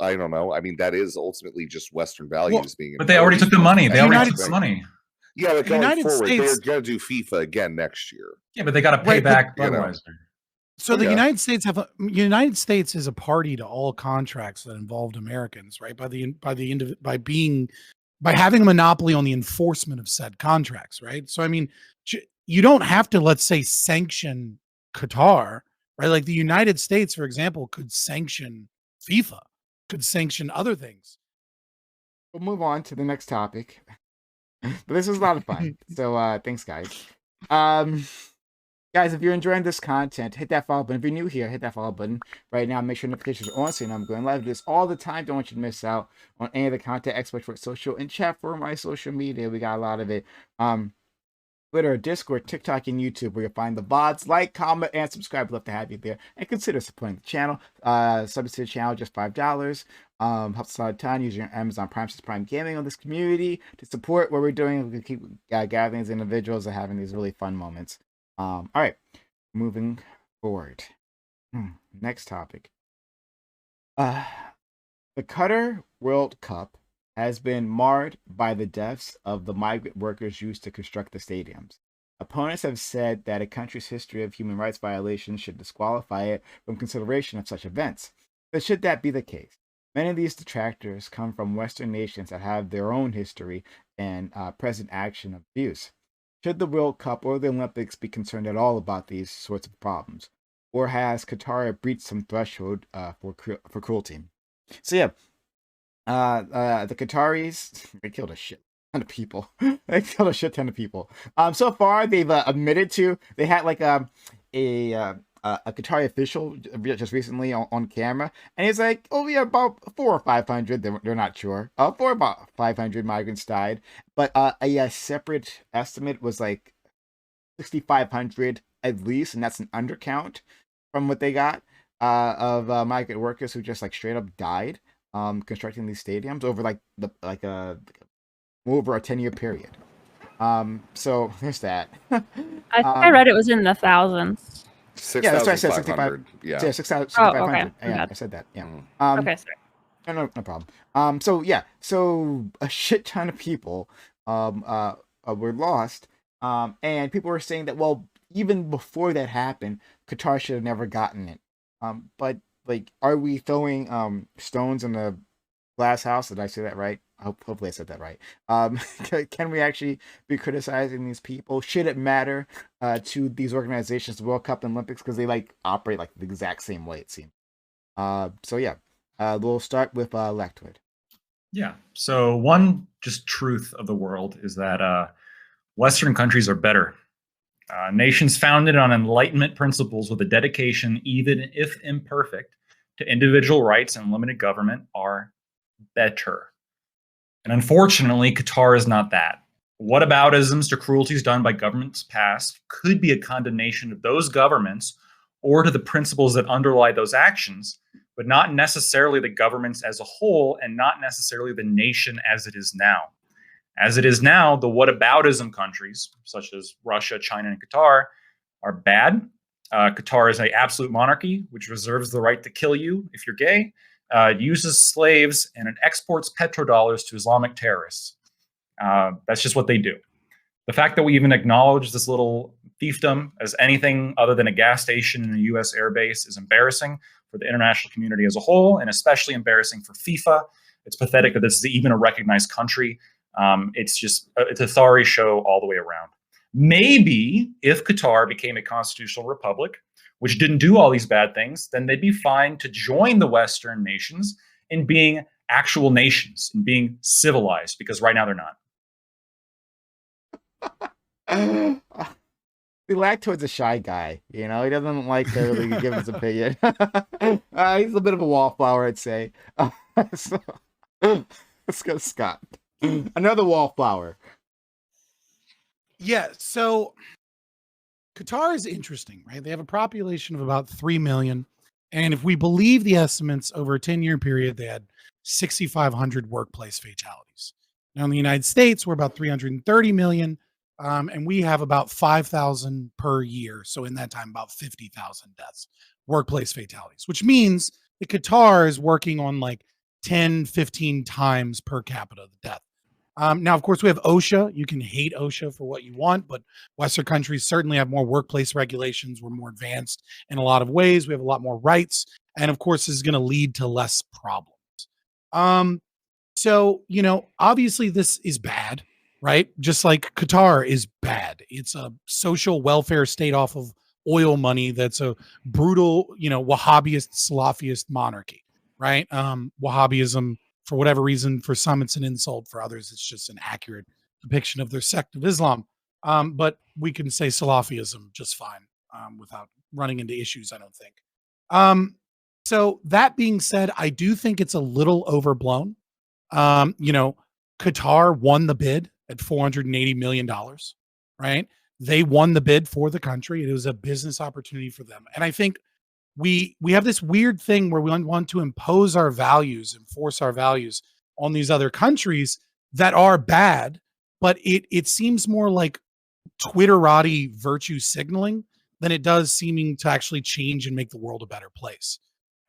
I don't know. I mean, that is ultimately just Western values being. But they already took the money. They already took the money. Yeah, but going forward, they're going to do FIFA again next year. Yeah, but they got to pay back Budweiser. So the United States is a party to all contracts that involved Americans, right? By having a monopoly on the enforcement of said contracts, right? So I mean, you don't have to, let's say, sanction Qatar, right? Like the United States, for example, could sanction FIFA, could sanction other things. We'll move on to the next topic. But this was a lot of fun. So thanks, guys. Guys, if you're enjoying this content, hit that follow button. If you're new here, hit that follow button right now. Make sure notifications are on so you know I'm going live. Do this all the time. Don't want you to miss out on any of the content. Expert for social and chat for my social media. We got a lot of it. Twitter, Discord, TikTok, and YouTube, where you'll find the VODs. Like, comment, and subscribe. We'd love to have you there. And consider supporting the channel. Subs to the channel, just $5. Helps us out a ton. Use your Amazon Prime Prime Gaming on this community to support what we're doing. We can keep gathering these individuals and having these really fun moments. All right, moving forward. Next topic. The Qatar World Cup has been marred by the deaths of the migrant workers used to construct the stadiums. Opponents have said that a country's history of human rights violations should disqualify it from consideration of such events. But should that be the case? Many of these detractors come from Western nations that have their own history and present action of abuse. Should the World Cup or the Olympics be concerned at all about these sorts of problems? Or has Qatar breached some threshold for cruelty? So yeah, the Qataris, they killed a shit ton of people. They killed a shit ton of people. So far, they've admitted to, they had like a Qatari official just recently on camera, and he's like, oh yeah, about 400 or 500, they're not sure, for about 500 migrants died, but a separate estimate was like 6,500 at least, and that's an undercount from what they got of migrant workers who just like straight up died constructing these stadiums over over a 10-year period. So there's that. I think I read it was in the thousands. Yeah, that's what I said. 65. Yeah, 6,500. Okay. Yeah, I said that. Yeah. Okay, sorry. No problem. So yeah, so a shit ton of people were lost, and people were saying that, well, even before that happened, Qatar should have never gotten it. But like, are we throwing stones in the glass house? Did I say that right? Hopefully I said that right. Can we actually be criticizing these people? Should it matter to these organizations, the World Cup and Olympics, because they like operate like the exact same way, it seems. So yeah, we'll start with Lectwood. Yeah. So one just truth of the world is that Western countries are better. Nations founded on Enlightenment principles with a dedication, even if imperfect, to individual rights and limited government are better. And unfortunately, Qatar is not that. Whataboutisms to cruelties done by governments past could be a condemnation of those governments or to the principles that underlie those actions, but not necessarily the governments as a whole and not necessarily the nation as it is now. As it is now, the whataboutism countries, such as Russia, China, and Qatar, are bad. Qatar is an absolute monarchy, which reserves the right to kill you if you're gay. Uses slaves, and it exports petrodollars to Islamic terrorists. That's just what they do. The fact that we even acknowledge this little fiefdom as anything other than a gas station in a U.S. airbase is embarrassing for the international community as a whole, and especially embarrassing for FIFA. It's pathetic that this is even a recognized country. It's a sorry show all the way around. Maybe if Qatar became a constitutional republic, which didn't do all these bad things, then they'd be fine to join the Western nations in being actual nations, in being civilized, because right now they're not. We lack towards a shy guy, you know? He doesn't like to really give his opinion. He's a bit of a wallflower, I'd say. So, let's go, Scott. Another wallflower. Yeah, so Qatar is interesting, right? They have a population of about 3 million. And if we believe the estimates, over a 10-year period, they had 6,500 workplace fatalities. Now, in the United States, we're about 330 million. And we have about 5,000 per year. So in that time, about 50,000 deaths, workplace fatalities, which means that Qatar is working on like 10, 15 times per capita the death. Now, of course, we have OSHA. You can hate OSHA for what you want, but Western countries certainly have more workplace regulations. We're more advanced in a lot of ways. We have a lot more rights. And of course, this is going to lead to less problems. So, obviously this is bad, right? Just like Qatar is bad. It's a social welfare state off of oil money that's a brutal, Wahhabist, Salafist monarchy, right? Wahhabism, for whatever reason, for some it's an insult, for others it's just an accurate depiction of their sect of Islam. But we can say Salafism just fine without running into issues, I don't think. So that being said, I do think it's a little overblown. Qatar won the bid at $480 million, right? They won the bid for the country. It was a business opportunity for them. And I think we have this weird thing where we want to impose our values and force our values on these other countries that are bad, but it seems more like Twitterati virtue signaling than it does seeming to actually change and make the world a better place.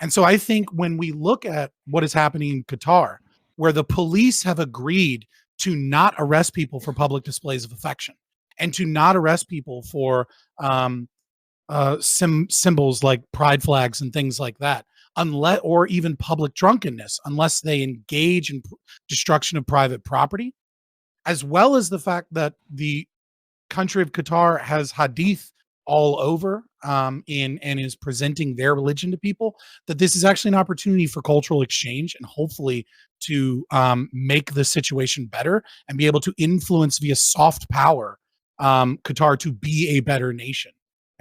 And so I think when we look at what is happening in Qatar, where the police have agreed to not arrest people for public displays of affection and to not arrest people for symbols like pride flags and things like that, unless, or even public drunkenness, unless they engage in destruction of private property, as well as the fact that the country of Qatar has hadith all over and is presenting their religion to people, that this is actually an opportunity for cultural exchange and hopefully to make the situation better and be able to influence via soft power Qatar to be a better nation.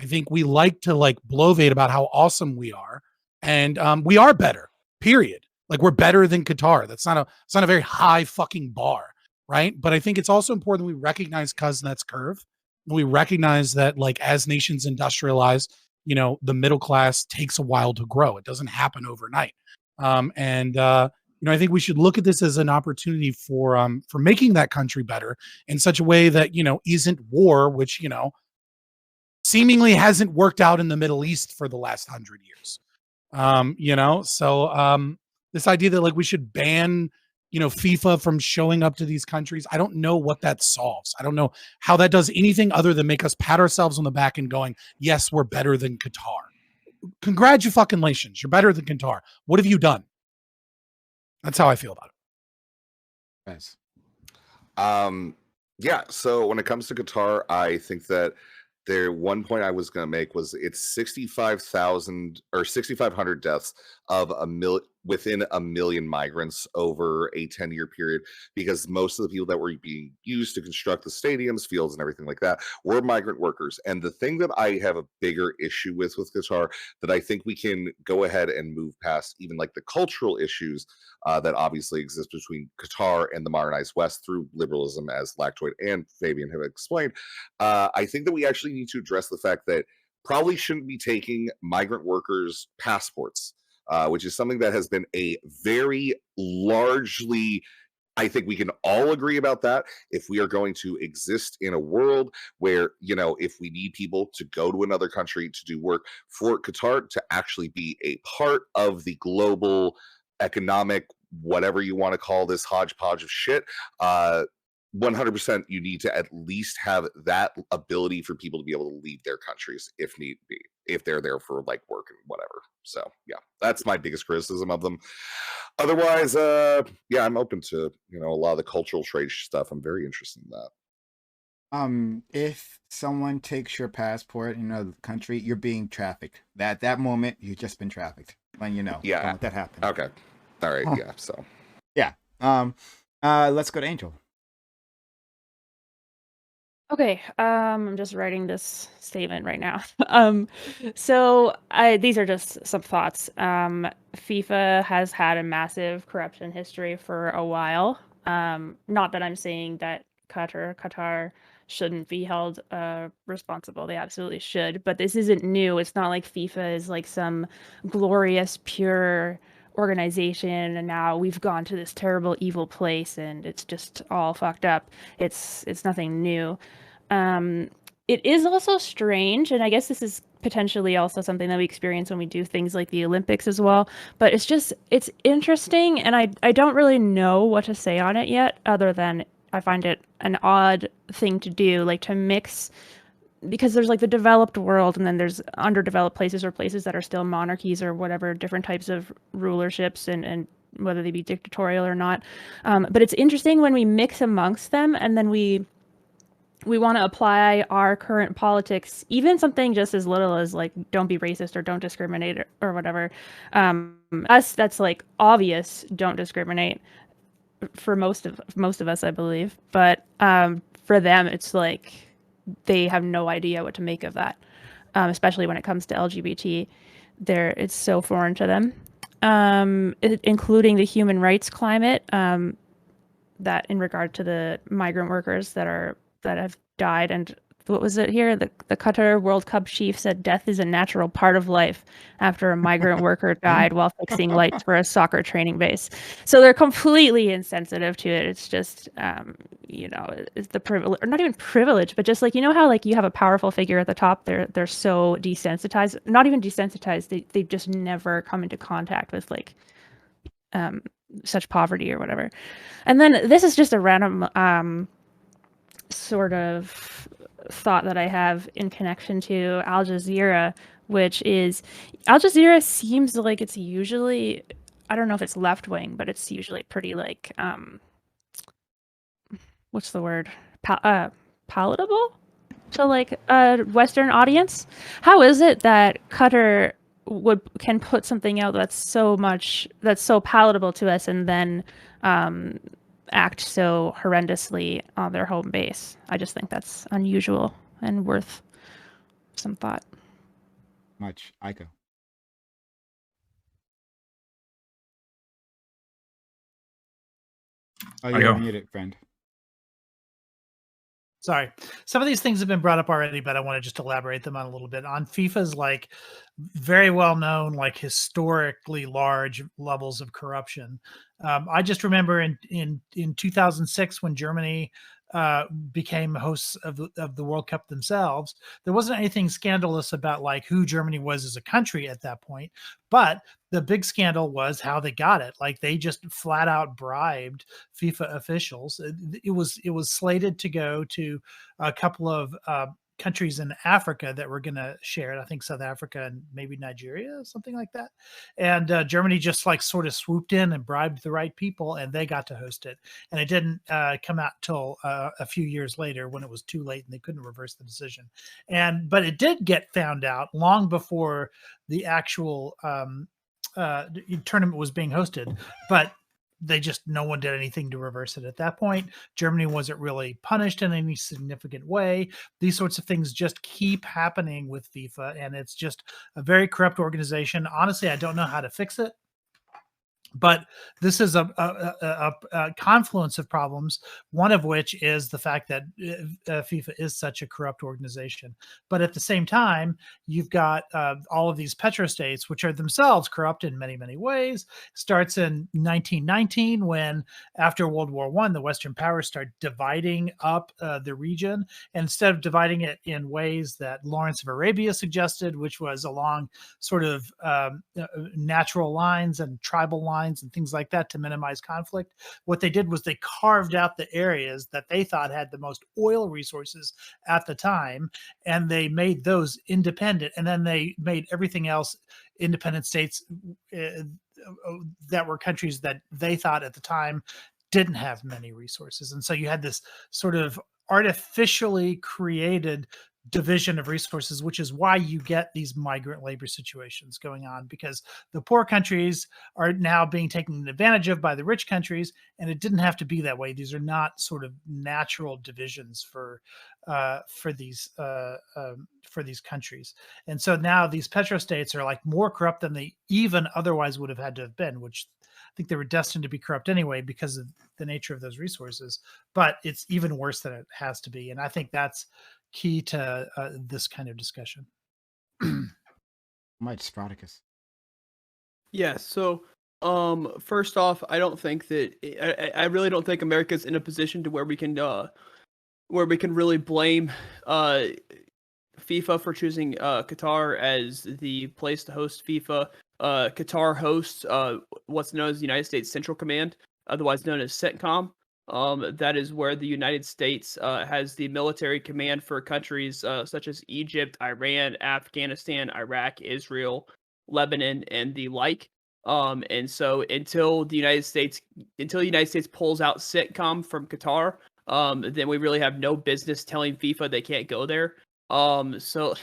I think we like to bloviate about how awesome we are, and we are better, period. Like, we're better than Qatar. It's not a very high fucking bar, right? But I think it's also important that we recognize Kuznets' curve. We recognize that, as nations industrialize, the middle class takes a while to grow. It doesn't happen overnight. I think we should look at this as an opportunity for making that country better in such a way that, isn't war, which, seemingly hasn't worked out in the Middle East for the last 100 years. So this idea that we should ban FIFA from showing up to these countries, I don't know what that solves. I don't know how that does anything other than make us pat ourselves on the back and going, yes, we're better than Qatar. Congratulations, you're better than Qatar. What have you done? That's how I feel about it. Nice. Yeah, so when it comes to Qatar, I think that one point I was going to make was it's 65,000 or 6,500 deaths of within a million migrants over a 10-year period, because most of the people that were being used to construct the stadiums, fields, and everything like that were migrant workers. And the thing that I have a bigger issue with Qatar, that I think we can go ahead and move past even the cultural issues that obviously exist between Qatar and the modernized West through liberalism, as Lactoid and Fabian have explained. I think that we actually need to address the fact that probably shouldn't be taking migrant workers' passports, which is something that has been a very largely, I think we can all agree about that. If we are going to exist in a world where, if we need people to go to another country to do work, for Qatar to actually be a part of the global economic, whatever you want to call this hodgepodge of shit, 100% you need to at least have that ability for people to be able to leave their countries if need be, if they're there for work and whatever. So yeah, that's my biggest criticism of them. Otherwise, yeah, I'm open to a lot of the cultural trade stuff. I'm very interested in that. If someone takes your passport in another country, you're being trafficked. At that moment, you've just been trafficked. When yeah, that happened. Okay, all right, yeah. So yeah, let's go to Angel. Okay, I'm just writing this statement right now. So these are just some thoughts. FIFA has had a massive corruption history for a while. Not that I'm saying that Qatar shouldn't be held responsible. They absolutely should. But this isn't new. It's not like FIFA is some glorious, pure organization and now we've gone to this terrible evil place and it's just all fucked up. It's nothing new. it is also strange, and I guess this is potentially also something that we experience when we do things like the Olympics as well. But it's interesting, and I don't really know what to say on it yet, other than I find it an odd thing to do, like to mix, because there's like the developed world and then there's underdeveloped places or places that are still monarchies or whatever, different types of rulerships and whether they be dictatorial or not. But it's interesting when we mix amongst them and then we want to apply our current politics, even something just as little as like don't be racist or don't discriminate or whatever. Us, that's like obvious, don't discriminate for most of us, I believe. But for them, it's like they have no idea what to make of that, especially when it comes to LGBT. It's so foreign to them, including the human rights climate, that in regard to the migrant workers that have died. And what was it here? The Qatar World Cup chief said death is a natural part of life after a migrant worker died while fixing lights for a soccer training base. So they're completely insensitive to it. It's just, it's the privilege, or not even privilege, but just like, you know how like you have a powerful figure at the top, they're so desensitized, not even desensitized. They've just never come into contact with like, such poverty or whatever. And then this is just a random sort of thought that I have in connection to Al Jazeera, which is Al Jazeera seems like it's usually, I don't know if it's left wing, but it's usually pretty like what's the word, palatable to like a Western audience. How is it that Qatar can put something out that's so palatable to us and then act so horrendously on their home base? I just think that's unusual and worth some thought. Much. Aiko. Oh, you're muted, friend. Sorry. Some of these things have been brought up already, but I want to just elaborate them on a little bit. On FIFA's like very well known, like historically large levels of corruption. I just remember in 2006 when Germany became hosts of the World Cup themselves, there wasn't anything scandalous about like who Germany was as a country at that point, but the big scandal was how they got it. Like they just flat out bribed FIFA officials. It was slated to go to a couple of countries in Africa that were going to share it. I think South Africa and maybe Nigeria, something like that. And Germany just like sort of swooped in and bribed the right people, and they got to host it. And it didn't come out till a few years later when it was too late and they couldn't reverse the decision. But it did get found out long before the actual tournament was being hosted. But no one did anything to reverse it at that point. Germany wasn't really punished in any significant way. These sorts of things just keep happening with FIFA, and it's just a very corrupt organization. Honestly, I don't know how to fix it. But this is a confluence of problems, one of which is the fact that FIFA is such a corrupt organization. But at the same time, you've got all of these petrostates, which are themselves corrupt in many, many ways. Starts in 1919 when, after World War I, the Western powers start dividing up the region. And instead of dividing it in ways that Lawrence of Arabia suggested, which was along sort of natural lines and tribal lines and things like that to minimize conflict, what they did was they carved out the areas that they thought had the most oil resources at the time, and they made those independent, and then they made everything else independent states that were countries that they thought at the time didn't have many resources. And so you had this sort of artificially created division of resources, which is why you get these migrant labor situations going on, because the poor countries are now being taken advantage of by the rich countries, and it didn't have to be that way. These are not sort of natural divisions for these countries. And so now these petrostates are like more corrupt than they even otherwise would have had to have been, which I think they were destined to be corrupt anyway because of the nature of those resources. But it's even worse than it has to be, and I think that's key to this kind of discussion. Much Spartacus. Yeah. So, first off, I don't think that I really don't think America's in a position to where we can where we can really blame FIFA for choosing Qatar as the place to host FIFA. Qatar hosts what's known as the United States Central Command, otherwise known as CENTCOM. That is where the United States has the military command for countries such as Egypt, Iran, Afghanistan, Iraq, Israel, Lebanon, and the like. And so until the United States pulls out CENTCOM from Qatar, then we really have no business telling FIFA they can't go there. So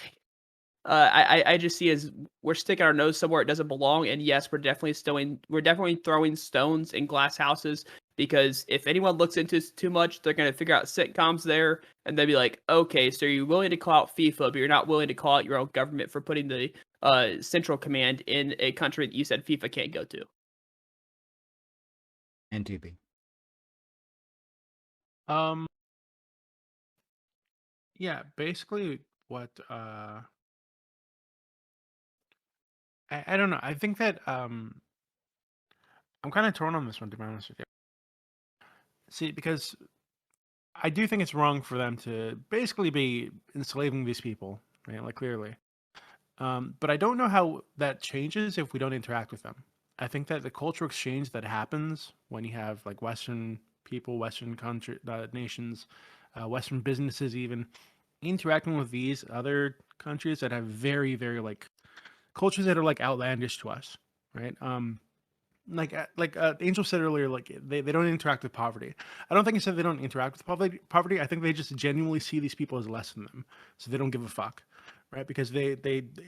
I just see as we're sticking our nose somewhere it doesn't belong, and yes, we're definitely throwing stones in glass houses, because if anyone looks into this too much, they're gonna figure out sitcoms there, and they'll be like, okay, so you're willing to call out FIFA, but you're not willing to call out your own government for putting the central command in a country that you said FIFA can't go to. NTB. Yeah, basically what I don't know. I think that I'm kind of torn on this one, to be honest with you. See, because I do think it's wrong for them to basically be enslaving these people, right? Like, clearly. But I don't know how that changes if we don't interact with them. I think that the cultural exchange that happens when you have like Western people, Western country nations, Western businesses, even interacting with these other countries that have very, very like cultures that are like outlandish to us, right? Like Angel said earlier, like they don't interact with poverty. I don't think he said they don't interact with poverty. I think they just genuinely see these people as less than them, so they don't give a fuck, right? Because they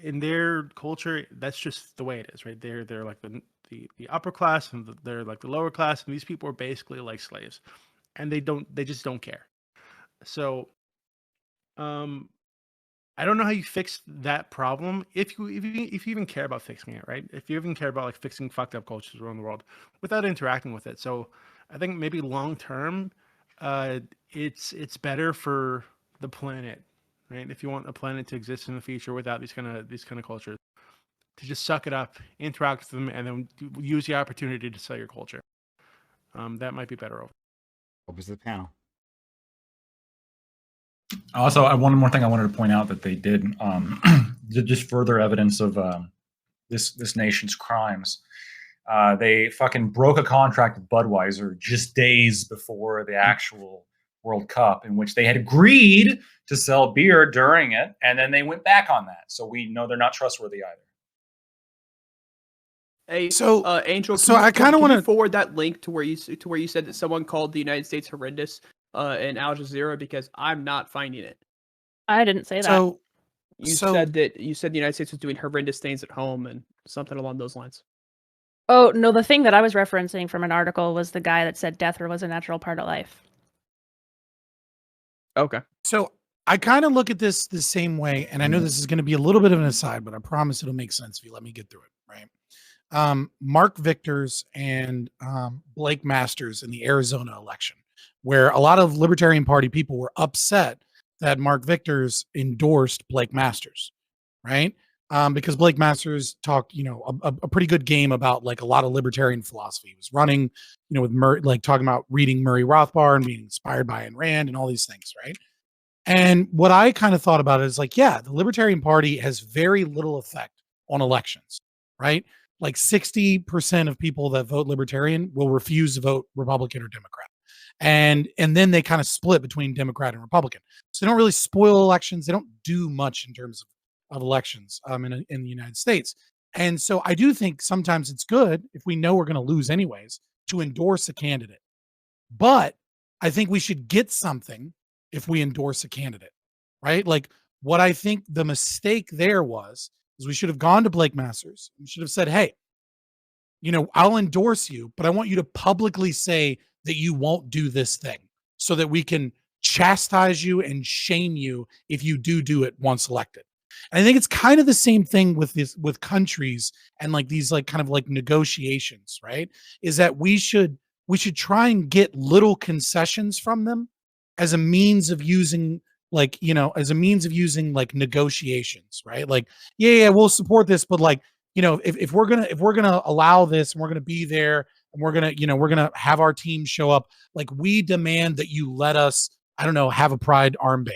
in their culture, that's just the way it is, right? They're like the upper class, and they're like the lower class, and these people are basically like slaves, and they just don't care. So, I don't know how you fix that problem if you even care about fixing it, right? If you even care about like fixing fucked up cultures around the world without interacting with it. So I think maybe long term, it's better for the planet, right? If you want a planet to exist in the future without these kind of cultures, to just suck it up, interact with them, and then use the opportunity to sell your culture. That might be better over. Opens the panel. Also, one more thing I wanted to point out that they did, just further evidence of this nation's crimes. They fucking broke a contract with Budweiser just days before the actual World Cup, in which they had agreed to sell beer during it, and then they went back on that. So we know they're not trustworthy either. Hey, So- Angel, so can you- I kinda can you wanna- forward that link to where you said that someone called the United States horrendous in Al Jazeera, because I'm not finding it. I didn't say that. So You So- said the United States was doing horrendous things at home and something along those lines. Oh, no, the thing that I was referencing from an article was the guy that said death was a natural part of life. Okay. So I kind of look at this the same way, and I know this is going to be a little bit of an aside, but I promise it'll make sense if you let me get through it, right? Mark Victors and Blake Masters in the Arizona election, where a lot of Libertarian Party people were upset that Mark Victors endorsed Blake Masters, right? Because Blake Masters talked, a pretty good game about like a lot of libertarian philosophy. He was running, with Murray, like talking about reading Murray Rothbard and being inspired by Ayn Rand and all these things, right? And what I kind of thought about it is like, yeah, the Libertarian Party has very little effect on elections, right? Like 60% of people that vote Libertarian will refuse to vote Republican or Democrat. And then they kind of split between Democrat and Republican. So they don't really spoil elections. They don't do much in terms of elections in the United States. And so I do think sometimes it's good, if we know we're going to lose anyways, to endorse a candidate. But I think we should get something if we endorse a candidate, right? Like what I think the mistake there was is we should have gone to Blake Masters. We should have said, hey, I'll endorse you, but I want you to publicly say that you won't do this thing so that we can chastise you and shame you if you do it once elected. And I think it's kind of the same thing with countries and like these like kind of like negotiations, right? Is that we should try and get little concessions from them as a means of using like negotiations, right? Like, yeah, we'll support this, but like, if we're gonna allow this and we're gonna be there and we're gonna have our team show up, like we demand that you let us I don't know, have a pride armband,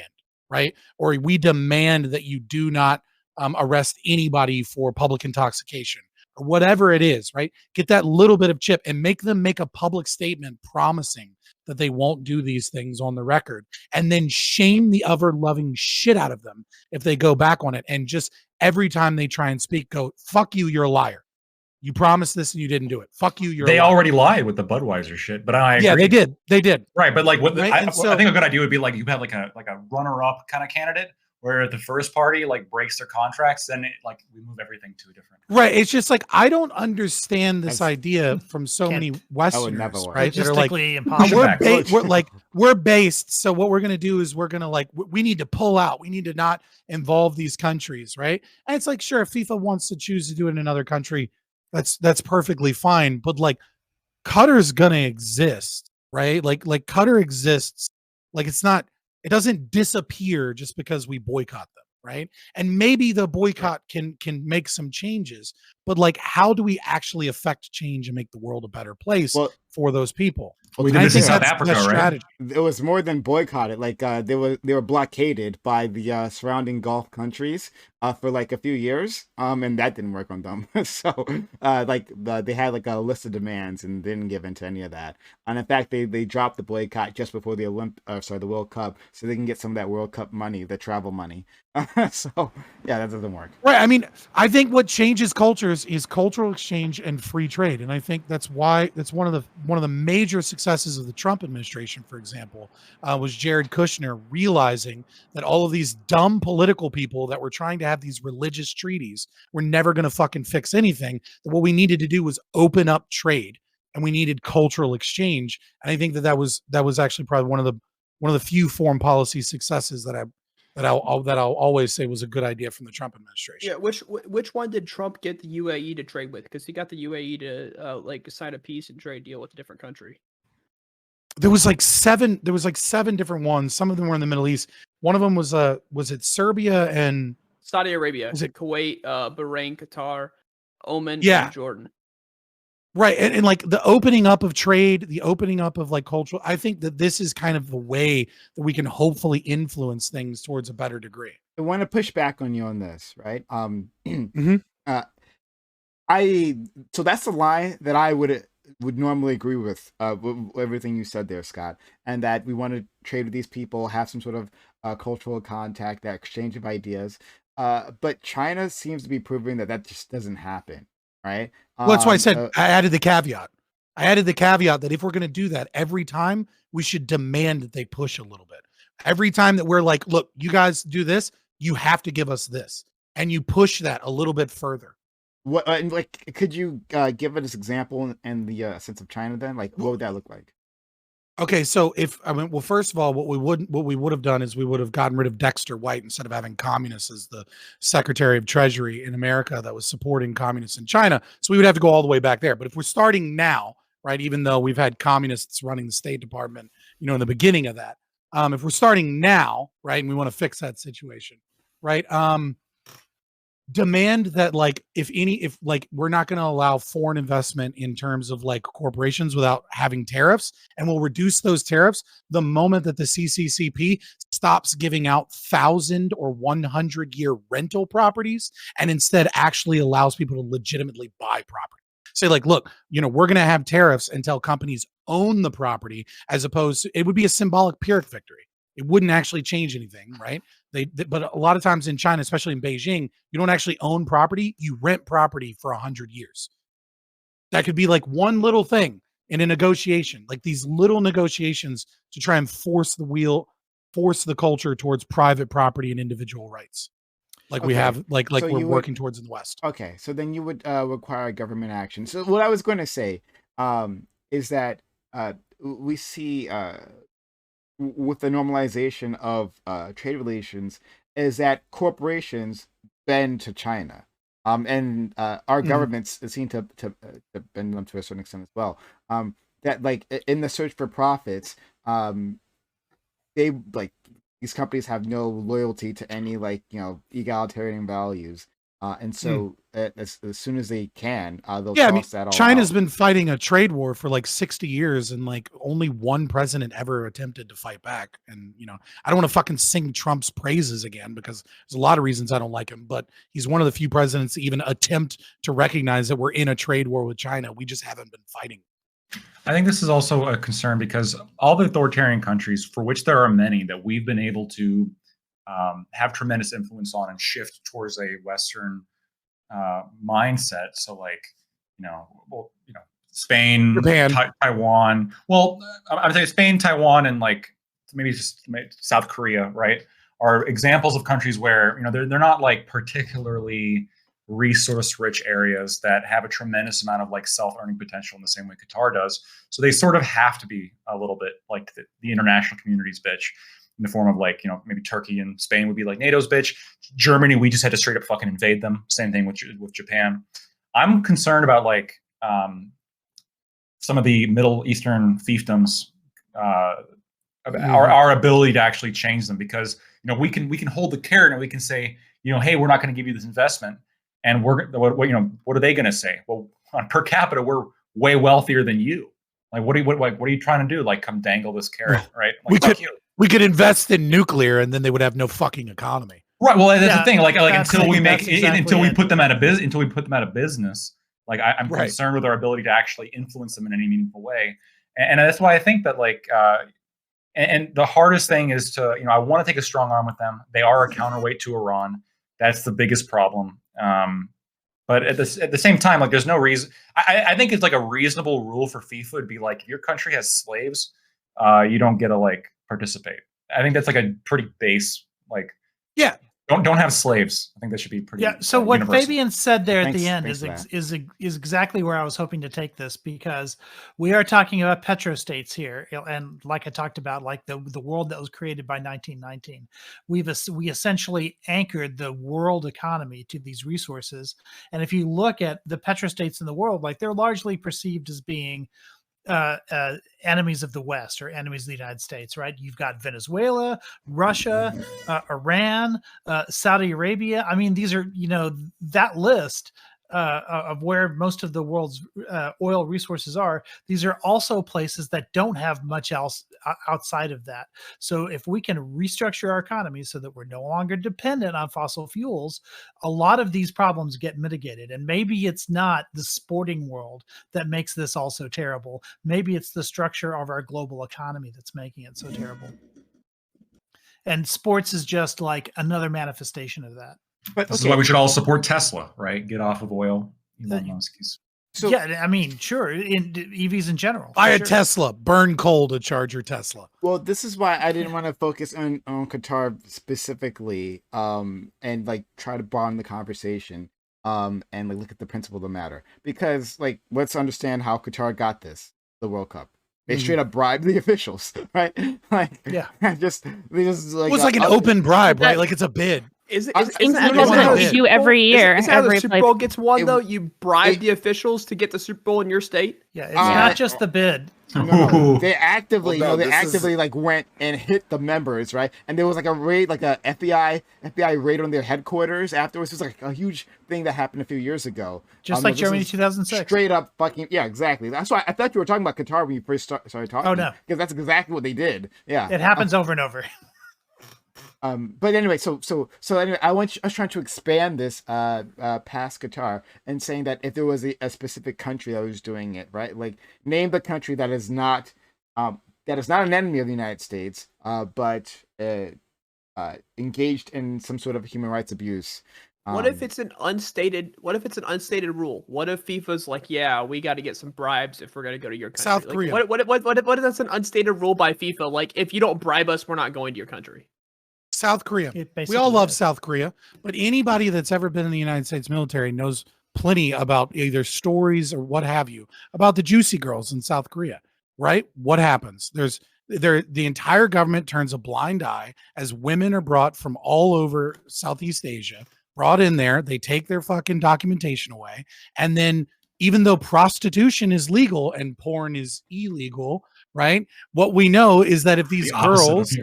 right? Or we demand that you do not arrest anybody for public intoxication or whatever it is, right? Get that little bit of chip and make them make a public statement promising that they won't do these things on the record, and then shame the other loving shit out of them if they go back on it. And just every time they try and speak, go, fuck you, you're a liar. You promised this and you didn't do it. Fuck you, you're They a liar. already lied with the Budweiser shit, but I agree. Yeah, they did. They did. Right, but like what Right, I and so- think a good idea would be like you have like a runner-up kind of candidate where the first party like breaks their contracts, then like we move everything to a different. Right. It's just like I don't understand this That's- idea from so many never Westerners, work. right? That are like, Logistically impossible. we're based. So what we're gonna do is we're gonna like we need to pull out. We need to not involve these countries, right? And it's like, sure, if FIFA wants to choose to do it in another country, that's perfectly fine. But like Qatar's gonna exist, right? Like Qatar exists. Like it doesn't disappear just because we boycott them, right? And maybe the boycott can make some changes, but like how do we actually affect change and make the world a better place for those people? We And did I this in think South that's Africa, the right? strategy. It was more than boycotted. Like they were blockaded by the surrounding Gulf countries for like a few years. And that didn't work on them. So they had like a list of demands and didn't give in to any of that. And in fact, they dropped the boycott just before the World Cup, so they can get some of that World Cup money, the travel money. So yeah, that doesn't work. Right. I mean, I think what changes cultures is cultural exchange and free trade, and I think that's why that's one of the major successes of the Trump administration, for example, was Jared Kushner realizing that all of these dumb political people that were trying to have these religious treaties were never going to fucking fix anything. That what we needed to do was open up trade, and we needed cultural exchange. And I think that was actually probably one of the few foreign policy successes that I'll always say was a good idea from the Trump administration. Yeah, which one did Trump get the UAE to trade with? Because he got the UAE to like sign a peace and trade deal with a different country. There was like seven different ones. Some of them were in the Middle East. One of them was it Serbia and Saudi Arabia, Was it- Kuwait, Bahrain, Qatar, Oman, Yeah. and Jordan. right, and like the opening up of trade, the opening up of like cultural. I think that this is kind of the way that we can hopefully influence things towards a better degree. I want to push back on you on this, right? Mhm. So that's the line that I would normally agree with everything you said there, Scott, and that we want to trade with these people, have some sort of cultural contact, that exchange of ideas. But China seems to be proving that just doesn't happen, right? Well, that's why I said I added the caveat. I added the caveat that if we're going to do that every time, we should demand that they push a little bit. Every time that we're like, look, you guys do this, you have to give us this, and you push that a little bit further. What and like, could you give us an example in the sense of China? Then, like, what would that look like? Okay, so well, first of all, what we would have done is we would have gotten rid of Dexter White instead of having communists as the Secretary of Treasury in America that was supporting communists in China. So we would have to go all the way back there. But if we're starting now, right, even though we've had communists running the State Department, in the beginning of that, if we're starting now, right, and we want to fix that situation, right, demand that like if we're not going to allow foreign investment in terms of like corporations without having tariffs, and we'll reduce those tariffs the moment that the CCCP stops giving out 1,000 or 100-year rental properties and instead actually allows people to legitimately buy property. Say like, look, we're going to have tariffs until companies own the property, as opposed to, it would be a symbolic Pyrrhic victory. It wouldn't actually change anything, right? But a lot of times in China, especially in Beijing, you don't actually own property. You rent property for 100 years. That could be like one little thing in a negotiation, like these little negotiations to try and force the culture towards private property and individual rights. Like we Okay. have, like So we're you working towards in the West. Okay, so then you would require government action. So what I was going to say is that we see with the normalization of trade relations is that corporations bend to China, and our governments seem to bend them to a certain extent as well. That like in the search for profits, they like these companies have no loyalty to any egalitarian values. And so as soon as they can, they'll Yeah, I toss mean, that all China's out. been fighting a trade war for like 60 years, and like only one president ever attempted to fight back. And I don't want to fucking sing Trump's praises again because there's a lot of reasons I don't like him, but he's one of the few presidents to even attempt to recognize that we're in a trade war with China. We just haven't been fighting. I think this is also a concern because all the authoritarian countries, for which there are many that we've been able to have tremendous influence on and shift towards a Western mindset. So, like, Spain, Japan. Taiwan. Well, I'm saying Spain, Taiwan, and like maybe just South Korea, right, are examples of countries where they're not like particularly resource-rich areas that have a tremendous amount of like self-earning potential in the same way Qatar does. So they sort of have to be a little bit like the international community's bitch, in the form of like, maybe Turkey and Spain would be like NATO's bitch. Germany, we just had to straight up fucking invade them. Same thing with Japan. I'm concerned about like some of the Middle Eastern fiefdoms, our ability to actually change them, because we can hold the carrot and we can say, hey, we're not going to give you this investment, and what are they going to say? Well, on per capita, we're way wealthier than you. Like, what are you trying to do? Like, come dangle this carrot, right? Like, we could invest in nuclear, and then they would have no fucking economy. Right. Well, that's the thing. Like until we put them out of business, like I'm concerned with our ability to actually influence them in any meaningful way. And that's why I think that like, and the hardest thing is to, I want to take a strong arm with them. They are a counterweight to Iran. That's the biggest problem. But at the same time, like, there's no reason. I think it's like a reasonable rule for FIFA would be like, if your country has slaves, you don't get to like participate. I think that's like a pretty base, like, yeah. Don't have slaves. I think that should be pretty. Yeah. So what universal. Fabian said there at the end is exactly where I was hoping to take this, because we are talking about petrostates here, and like I talked about, like the world that was created by 1919, we essentially anchored the world economy to these resources. And if you look at the petrostates in the world, like, they're largely perceived as being enemies of the West, or enemies of the United States, right? You've got Venezuela, Russia, Iran, Saudi Arabia. I mean, these are, that list of where most of the world's oil resources are. These are also places that don't have much else outside of that. So if we can restructure our economy so that we're no longer dependent on fossil fuels, a lot of these problems get mitigated. And maybe it's not the sporting world that makes this all so terrible. Maybe it's the structure of our global economy that's making it so terrible. And sports is just like another manifestation of that. But this is why we should all support Tesla, right? Get off of oil. Elon Musk. So, yeah, I mean, sure, in EVs in general. Buy a Tesla, burn coal to charge your Tesla. Well, this is why I didn't want to focus on Qatar specifically, and like try to broaden the conversation, and like look at the principle of the matter. Because, like, let's understand how Qatar got the World Cup. They straight up bribed the officials, right? Like, yeah, they just like, it was like an open bribe, right? Like, it's a bid. Isn't that what we do every year? Isn't how the Super Bowl gets won, though? You bribe the officials to get the Super Bowl in your state? Yeah, it's not just the bid. No, they actively, like went and hit the members, right? And there was like a raid, like a FBI raid on their headquarters afterwards. It was like a huge thing that happened a few years ago. Just like Germany 2006. Straight up fucking, yeah, exactly. That's why I thought you were talking about Qatar when you first started talking. Oh, no. Because that's exactly what they did. Yeah. It happens over and over. But anyway, so anyway, I was trying to expand this past Qatar and saying that if there was a specific country that was doing it, right? Like, name the country that is not an enemy of the United States, but engaged in some sort of human rights abuse. What if it's an unstated rule? What if FIFA's like, yeah, we got to get some bribes if we're gonna go to your country? South Korea. What if that's an unstated rule by FIFA? Like, if you don't bribe us, we're not going to your country. South Korea. We all love South Korea, but anybody that's ever been in the United States military knows plenty about either stories or what have you about the juicy girls in South Korea, right? What happens? The entire government turns a blind eye as women are brought from all over Southeast Asia, brought in there. They take their fucking documentation away. And then, even though prostitution is legal and porn is illegal, right? What we know is that if these girls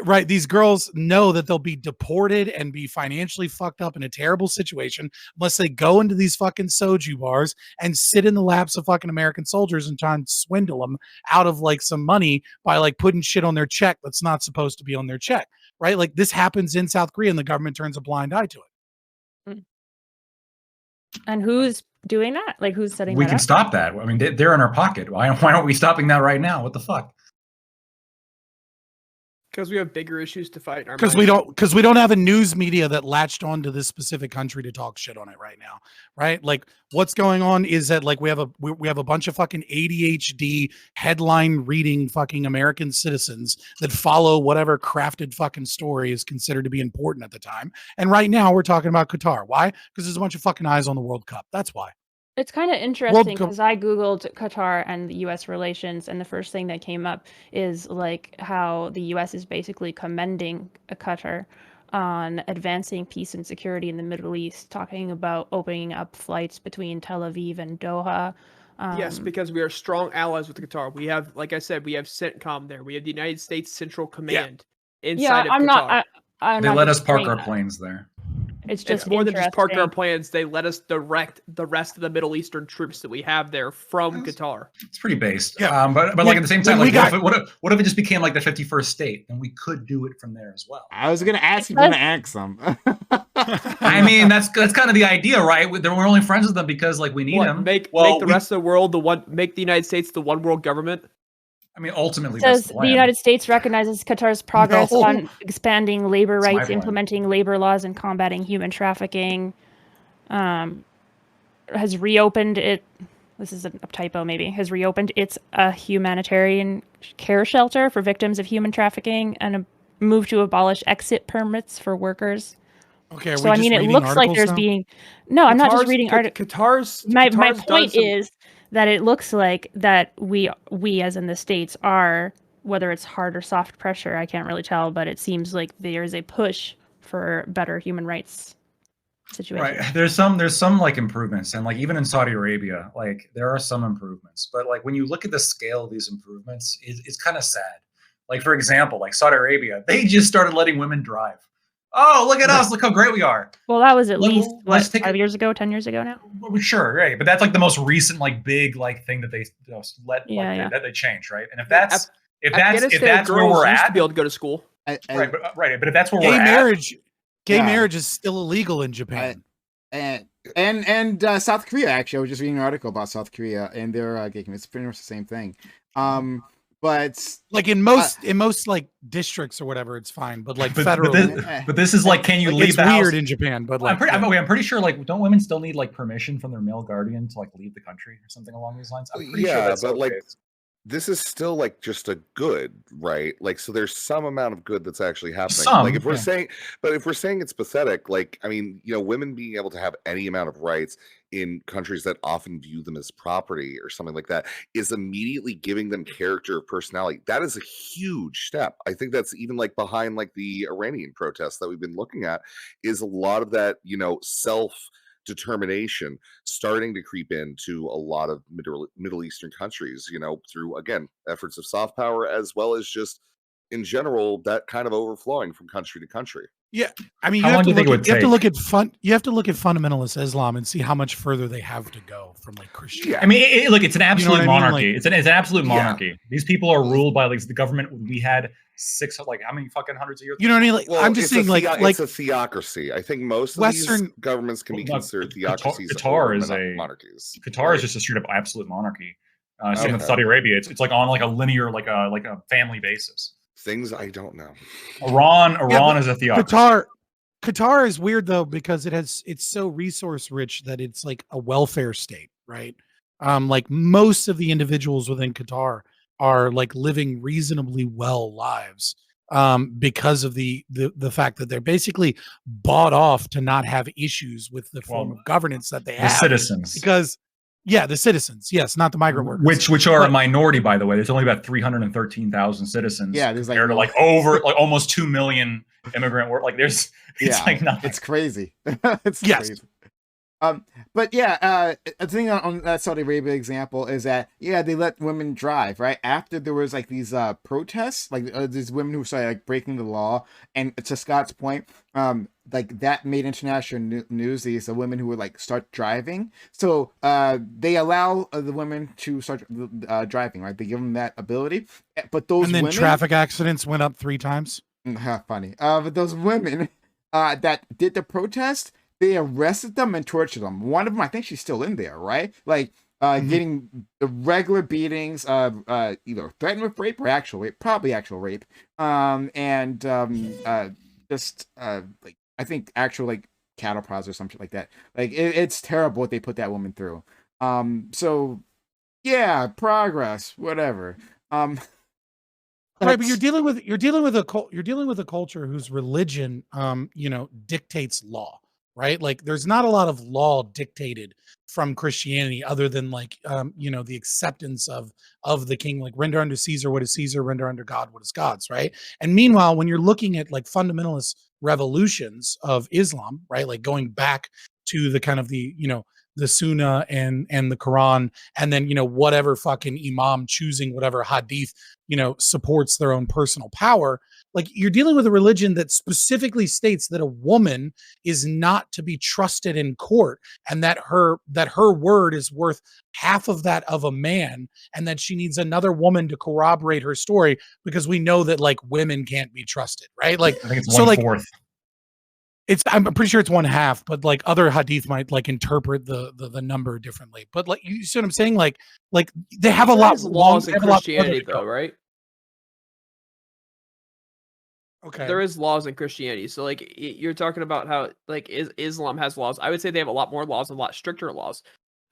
Right. These girls know that they'll be deported and be financially fucked up in a terrible situation unless they go into these fucking soju bars and sit in the laps of fucking American soldiers and try and swindle them out of like some money by like putting shit on their check that's not supposed to be on their check. Right. Like this happens in South Korea and the government turns a blind eye to it. And who's doing that? Like who's setting We that can up? stop that. I mean, they're in our pocket. Why aren't we stopping that right now? What the fuck? Because we have bigger issues to fight in our Because we don't have a news media that latched onto this specific country to talk shit on it right now, right? Like what's going on is that like we have a bunch of fucking ADHD headline reading fucking American citizens that follow whatever crafted fucking story is considered to be important at the time. And right now we're talking about Qatar. Why? Because there's a bunch of fucking eyes on the World Cup. That's why. It's kind of interesting because I Googled Qatar and the U.S. relations, and the first thing that came up is like how the U.S. is basically commending Qatar on advancing peace and security in the Middle East, talking about opening up flights between Tel Aviv and Doha. Yes, because we are strong allies with Qatar. We have, like I said, we have CENTCOM there. We have the United States Central Command inside of Qatar. They let us park our planes there. It's just more than just parking our planes. They let us direct the rest of the Middle Eastern troops that we have there from Qatar. It's pretty based. Yeah. But like at the same time, like what if it just became like the 51st state? Then we could do it from there as well. I was gonna ask you, gonna ask them. I mean, that's kind of the idea, right? We're only friends with them because like we need them. Make the rest of the world make the United States the one world government. I mean, ultimately, says the United States recognizes Qatar's progress on expanding labor rights, implementing labor laws, and combating human trafficking. Has reopened it. This is a typo, maybe. Has reopened its humanitarian care shelter for victims of human trafficking and a move to abolish exit permits for workers. Okay. So I mean, it looks like there's being. No, I'm not just reading articles. Qatar's my point is that it looks like that we as in the States are, whether it's hard or soft pressure, I can't really tell, but it seems like there's a push for better human rights situation. Right. There's some like improvements, and like even in Saudi Arabia, like there are some improvements, but like when you look at the scale of these improvements, it's kind of sad. Like for example, like Saudi Arabia, they just started letting women drive. Oh, look at us! Look how great we are. Well, that was at least 5 years ago, 10 years ago now. Sure, right? But that's like the most recent, like big, like thing that they let, that they changed, right? And if that's where we're at, to be able to go to school, right? But if that's where gay marriage is still illegal in Japan, and South Korea. Actually, I was just reading an article about South Korea and their gay community. It's pretty much the same thing. But like in most like districts or whatever, it's fine. But like federal, but this is like, can you leave it's the house? weird in Japan, but like I'm pretty sure like don't women still need like permission from their male guardian to like leave the country or something along these lines? I'm pretty sure that's but okay. like this is still like just a good, right? Like so there's some amount of good that's actually happening. Like if we're saying it's pathetic, like I mean, women being able to have any amount of rights in countries that often view them as property or something like that is immediately giving them character or personality. That is a huge step. I think that's even like behind like the Iranian protests that we've been looking at is a lot of that, self-determination starting to creep into a lot of Middle Eastern countries, through, again, efforts of soft power as well as just in general, that kind of overflowing from country to country. Yeah, I mean, you have to look at fundamentalist Islam and see how much further they have to go from like Christianity. Yeah. I mean, it's an absolute monarchy. Like, it's an absolute monarchy. Yeah. These people are ruled by like the government. We had how many fucking hundreds of years? You know what I mean? Like, I'm just saying, like it's a theocracy. I think most of Western these governments can be considered theocracies. Qatar is monarchies. Qatar is just a straight up absolute monarchy. Same with Saudi Arabia. It's like on like a linear, like a family basis. Things I don't know. Iran is a theocracy. Qatar is weird though because it's so resource rich that it's like a welfare state, right? Like most of the individuals within Qatar are like living reasonably well lives because of the fact that they're basically bought off to not have issues with the form of governance that they have. The citizens. Because the citizens. Yes, not the migrant workers. Which are a minority, by the way. There's only about 313,000 citizens. Yeah, there's compared to like over like almost 2 million immigrant work. Like it's like nothing. It's crazy. It's crazy. But yeah, a thing on that Saudi Arabia example is that they let women drive right after there was like these protests, like these women who started like breaking the law, and to Scott's point, like that made international news. These women who would like start driving, so they allow the women to start driving, right? They give them that ability, but those And then women, traffic accidents went up 3 times. funny. But those women that did the protest, they arrested them and tortured them. One of them, I think she's still in there, right? Like getting the regular beatings of either threatened with rape or actual rape, probably actual rape. Just like I think actual like cattle prods or something like that. Like it's terrible what they put that woman through. So yeah, progress, whatever. Right, but you're dealing with a culture whose religion dictates law, right? Like there's not a lot of law dictated from Christianity other than like the acceptance of the king, like render unto Caesar what is Caesar, render unto God what is God's, right? And meanwhile, when you're looking at like fundamentalist revolutions of Islam, right, like going back to the kind of the Sunnah and the Quran, and then whatever fucking imam choosing whatever hadith supports their own personal power. Like you're dealing with a religion that specifically states that a woman is not to be trusted in court, and that her word is worth half of that of a man, and that she needs another woman to corroborate her story because we know that like women can't be trusted, right? Like I think it's so 1/4. I'm pretty sure it's 1/2, but like other hadith might like interpret the number differently. But like you see what I'm saying? Like they have a lot There's laws in they have a lot Christianity, further to go. though, right? Okay. There is laws in Christianity. So like you're talking about how like Islam has laws. I would say they have a lot more laws and a lot stricter laws.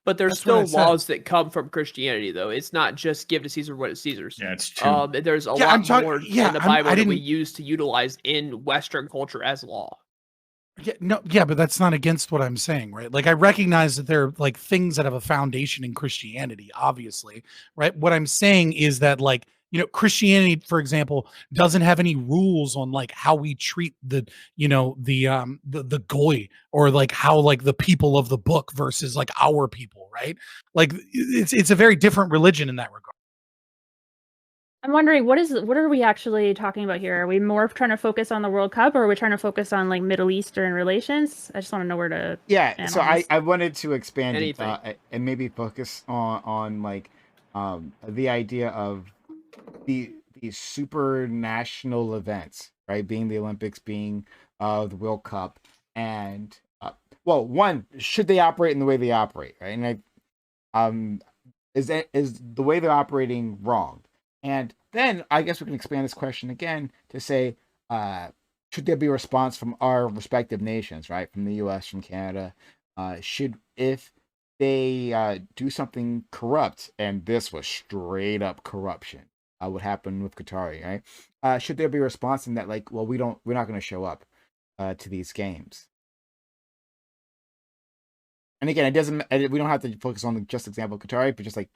But there's That's what I still said. laws that come from Christianity, though. It's not just give to Caesar what is Caesar's. Yeah, it's two. There's a Yeah, lot I'm talking- more yeah, in the I Bible that we didn't- use to utilize in Western culture as law. Yeah, but that's not against what I'm saying, right? Like I recognize that there are like things that have a foundation in Christianity, obviously, right? What I'm saying is that like, Christianity, for example, doesn't have any rules on like how we treat the goy, or like how like the people of the book versus like our people, right? Like it's a very different religion in that regard. I'm wondering what are we actually talking about here? Are we more trying to focus on the World Cup, or are we trying to focus on like Middle Eastern relations? I just want to know where to. Yeah, so analyze. I wanted to expand it, Anything. and maybe focus on like the idea of these super national events, right? Being the Olympics, being the World Cup, and well, one, should they operate in the way they operate, right? And is the way they're operating wrong? And then I guess we can expand this question again to say, should there be a response from our respective nations, right? From the U.S., from Canada, if they do something corrupt, and this was straight up corruption, what happened with Qatari, right? Should there be a response in that, like, well, we're not going to show up to these games? And again, it doesn't. We don't have to focus on the just example of Qatari, but just like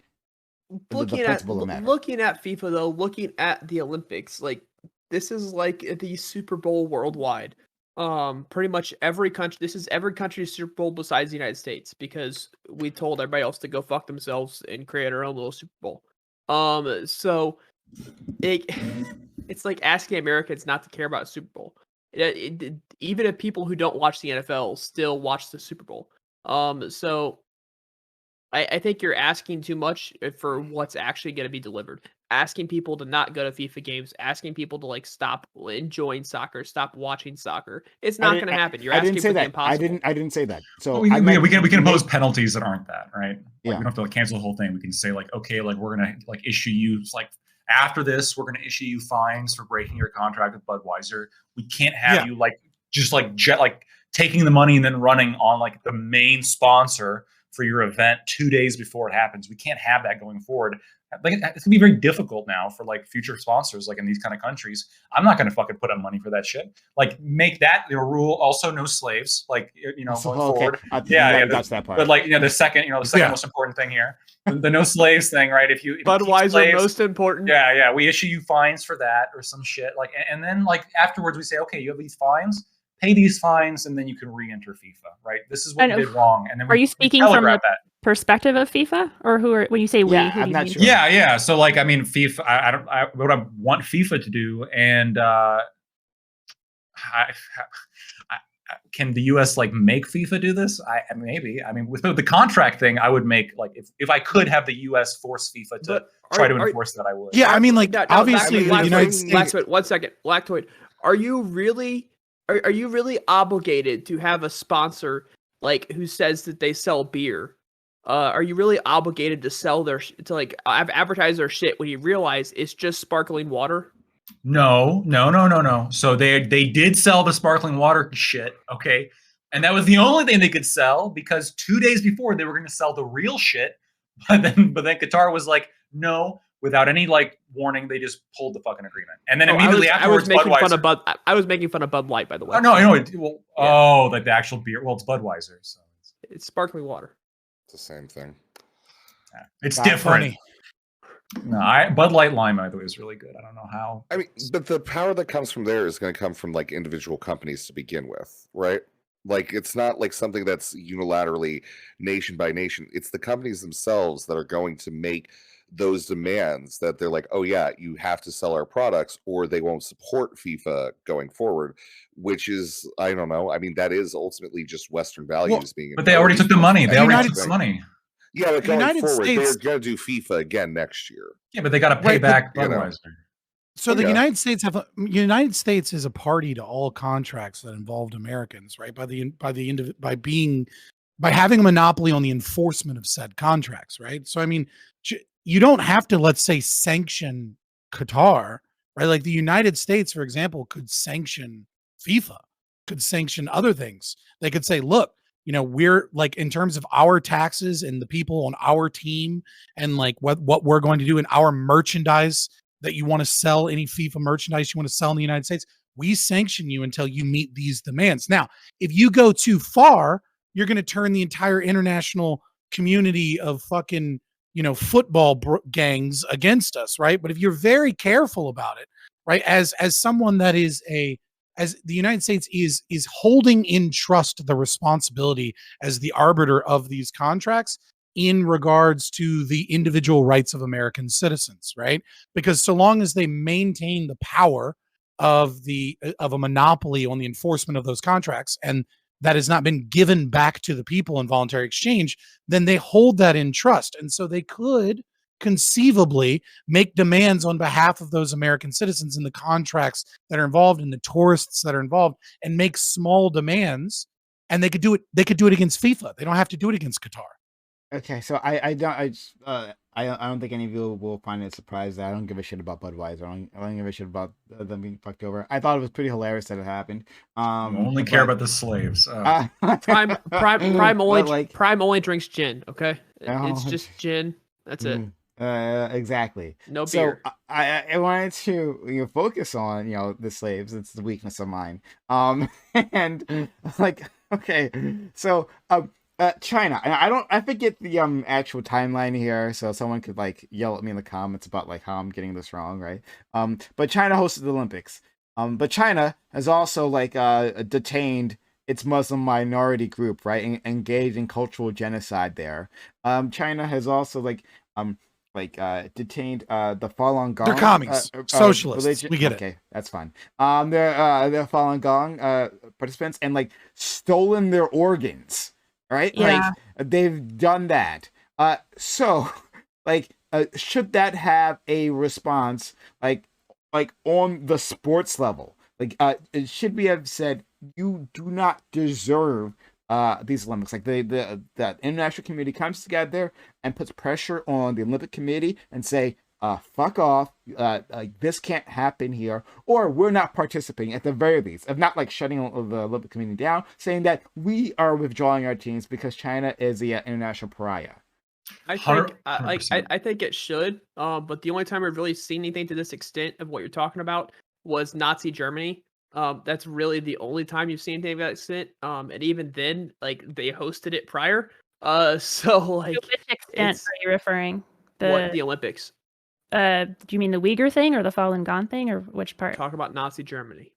Looking at principle of the matter. looking at FIFA though, looking at the Olympics, like this is like the Super Bowl worldwide. Pretty much every country. This is every country's Super Bowl besides the United States, because we told everybody else to go fuck themselves and create our own little Super Bowl. So it's like asking Americans not to care about Super Bowl. Even if people who don't watch the NFL still watch the Super Bowl. So I think you're asking too much for what's actually going to be delivered. Asking people to not go to FIFA games, asking people to like stop enjoying soccer, stop watching soccer. It's not going to happen. You're asking for the impossible. I didn't say that. So we can impose penalties that aren't that, right? Like, Yeah. we don't have to like cancel the whole thing. We can say like, okay, like we're gonna like issue you like after this, we're gonna issue you fines for breaking your contract with Budweiser. We can't have you like just like taking the money and then running on like the main sponsor for your event 2 days before it happens. We can't have that going forward. Like it's gonna be very difficult now for like future sponsors, like in these kind of countries. I'm not gonna fucking put up money for that shit. Like make that the rule. Also, no slaves. Like going forward. That's that part. But like the second most important thing here, the no slaves thing, right? If you Budweiser, slaves, most important. Yeah. We issue you fines for that or some shit. Like, and then like afterwards we say, okay, you have these fines. pay these fines, and then you can re-enter FIFA, right? This is what I you know. did wrong. And then Are we you speaking we from telegraph the that. perspective of FIFA, or who are when you say we? Yeah, Who I'm do you not mean? sure. Yeah. So like, I mean, FIFA. I don't. What I want FIFA to do, and can the U.S. like make FIFA do this? Maybe. I mean, with the contract thing, I would make like if I could have the U.S. force FIFA to try to enforce that, I would. Yeah, I mean, like obviously the United States. Lactoid, 1 second, Lactoid. Are you really obligated to have a sponsor like who says that they sell beer? Are you really obligated to sell to advertise their shit when you realize it's just sparkling water? No. So they did sell the sparkling water shit, okay? And that was the only thing they could sell because 2 days before they were going to sell the real shit. But then Qatar was like, no, without any like warning, they just pulled the fucking agreement. And then immediately afterwards, Budweiser. I was making fun of Bud Light, by the way. Oh no, I know it. Well, yeah. Oh, like the actual beer. Well, it's Budweiser, so it's sparkling water. It's the same thing. Yeah, it's That's different. funny. No, Bud Light Lime, by the way, is really good. I don't know how. I mean, but the power that comes from there is going to come from like individual companies to begin with, right? Like it's not like something that's unilaterally nation by nation. It's the companies themselves that are going to make those demands that they're like, oh yeah, you have to sell our products or they won't support FIFA going forward, which is, I don't know. I mean, that is ultimately just Western values being. But they already took the money. They already took the money. Yeah, but going United forward, States- they're going to do FIFA again next year. Yeah, but they got to pay Right, but- back you know. Budweiser. So the Yeah. United States is a party to all contracts that involved Americans, right? By having a monopoly on the enforcement of said contracts, right? So I mean, you don't have to, let's say, sanction Qatar, right? Like the United States, for example, could sanction FIFA, could sanction other things. They could say, look, you know, we're like in terms of our taxes and the people on our team and like what we're going to do in our merchandise that you want to sell, any FIFA merchandise you want to sell in the United States, we sanction you until you meet these demands. Now, if you go too far, you're going to turn the entire international community of fucking, you know, football gangs against us, right? But if you're very careful about it, right, as someone that is as the United States is holding in trust the responsibility as the arbiter of these contracts in regards to the individual rights of American citizens, right? Because so long as they maintain the power of a monopoly on the enforcement of those contracts, and that has not been given back to the people in voluntary exchange, then they hold that in trust. And so they could conceivably make demands on behalf of those American citizens in the contracts that are involved and the tourists that are involved and make small demands. And they could do it against FIFA. They don't have to do it against Qatar. Okay, so I don't think any of you will find it surprised that I don't give a shit about Budweiser. I don't give a shit about them being fucked over. I thought it was pretty hilarious that it happened. Only care about the slaves. Prime only like, Prime only drinks gin. Okay, Oh. it's just gin. That's it. Exactly. No beer. So I wanted to focus on the slaves. It's the weakness of mine. And like okay, so China. And I forget the actual timeline here, so someone could like yell at me in the comments about like how I'm getting this wrong, right? But China hosted the Olympics. But China has also like detained its Muslim minority group, right? Engaged in cultural genocide there. China has also detained the Falun Gong. They're commies, socialists. We get it. Okay, that's fine. They're Falun Gong participants and like stolen their organs, right? Yeah. Like they've done that. So like should that have a response like on the sports level? Like should we have said you do not deserve these Olympics? Like the international community comes together and puts pressure on the Olympic Committee and say, fuck off, like this can't happen here, or we're not participating at the very least, if not like shutting the Olympic Committee down, saying that we are withdrawing our teams because China is the international pariah. I think it should. But the only time I've really seen anything to this extent of what you're talking about was Nazi Germany. That's really the only time you've seen anything to that extent. And even then, like they hosted it prior. So like, to which extent are you referring? The Olympics? Do you mean the Uyghur thing or the Falun Gong thing, or which part? Talk about Nazi Germany.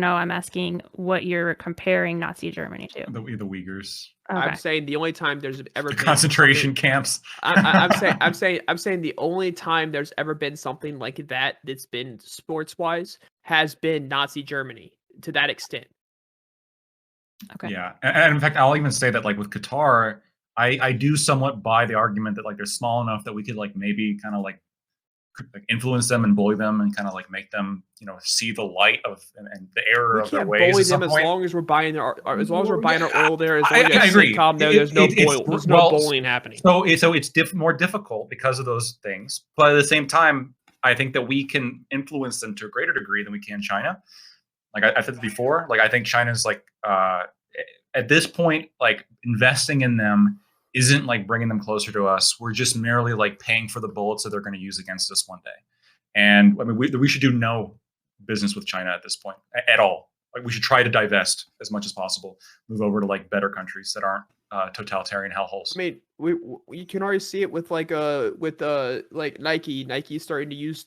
No, I'm asking what you're comparing Nazi Germany to. The Uyghurs, Okay. I'm saying the only time there's ever the been concentration something- camps. I'm saying the only time there's ever been something like that that's been sports wise has been Nazi Germany to that extent. Okay. Yeah, and in fact, I'll even say that like with Qatar, I do somewhat buy the argument that like they're small enough that we could like maybe kind of like influence them and bully them and kind of like make them, you know, see the light of and the error We of their can't ways. bully at some them as point. long as we're buying as long as we're buying our oil there. As I long as agree. sitcom there, there's It's no bullying happening. So it's more difficult because of those things. But at the same time, I think that we can influence them to a greater degree than we can China. Like I said before, like I think China's like at this point, like investing in them isn't like bringing them closer to us. We're just merely like paying for the bullets that they're going to use against us one day. And I mean, we should do no business with China at this point at all. Like we should try to divest as much as possible, move over to like better countries that aren't totalitarian hellholes. I mean, we can already see it with like Nike. Nike's starting to use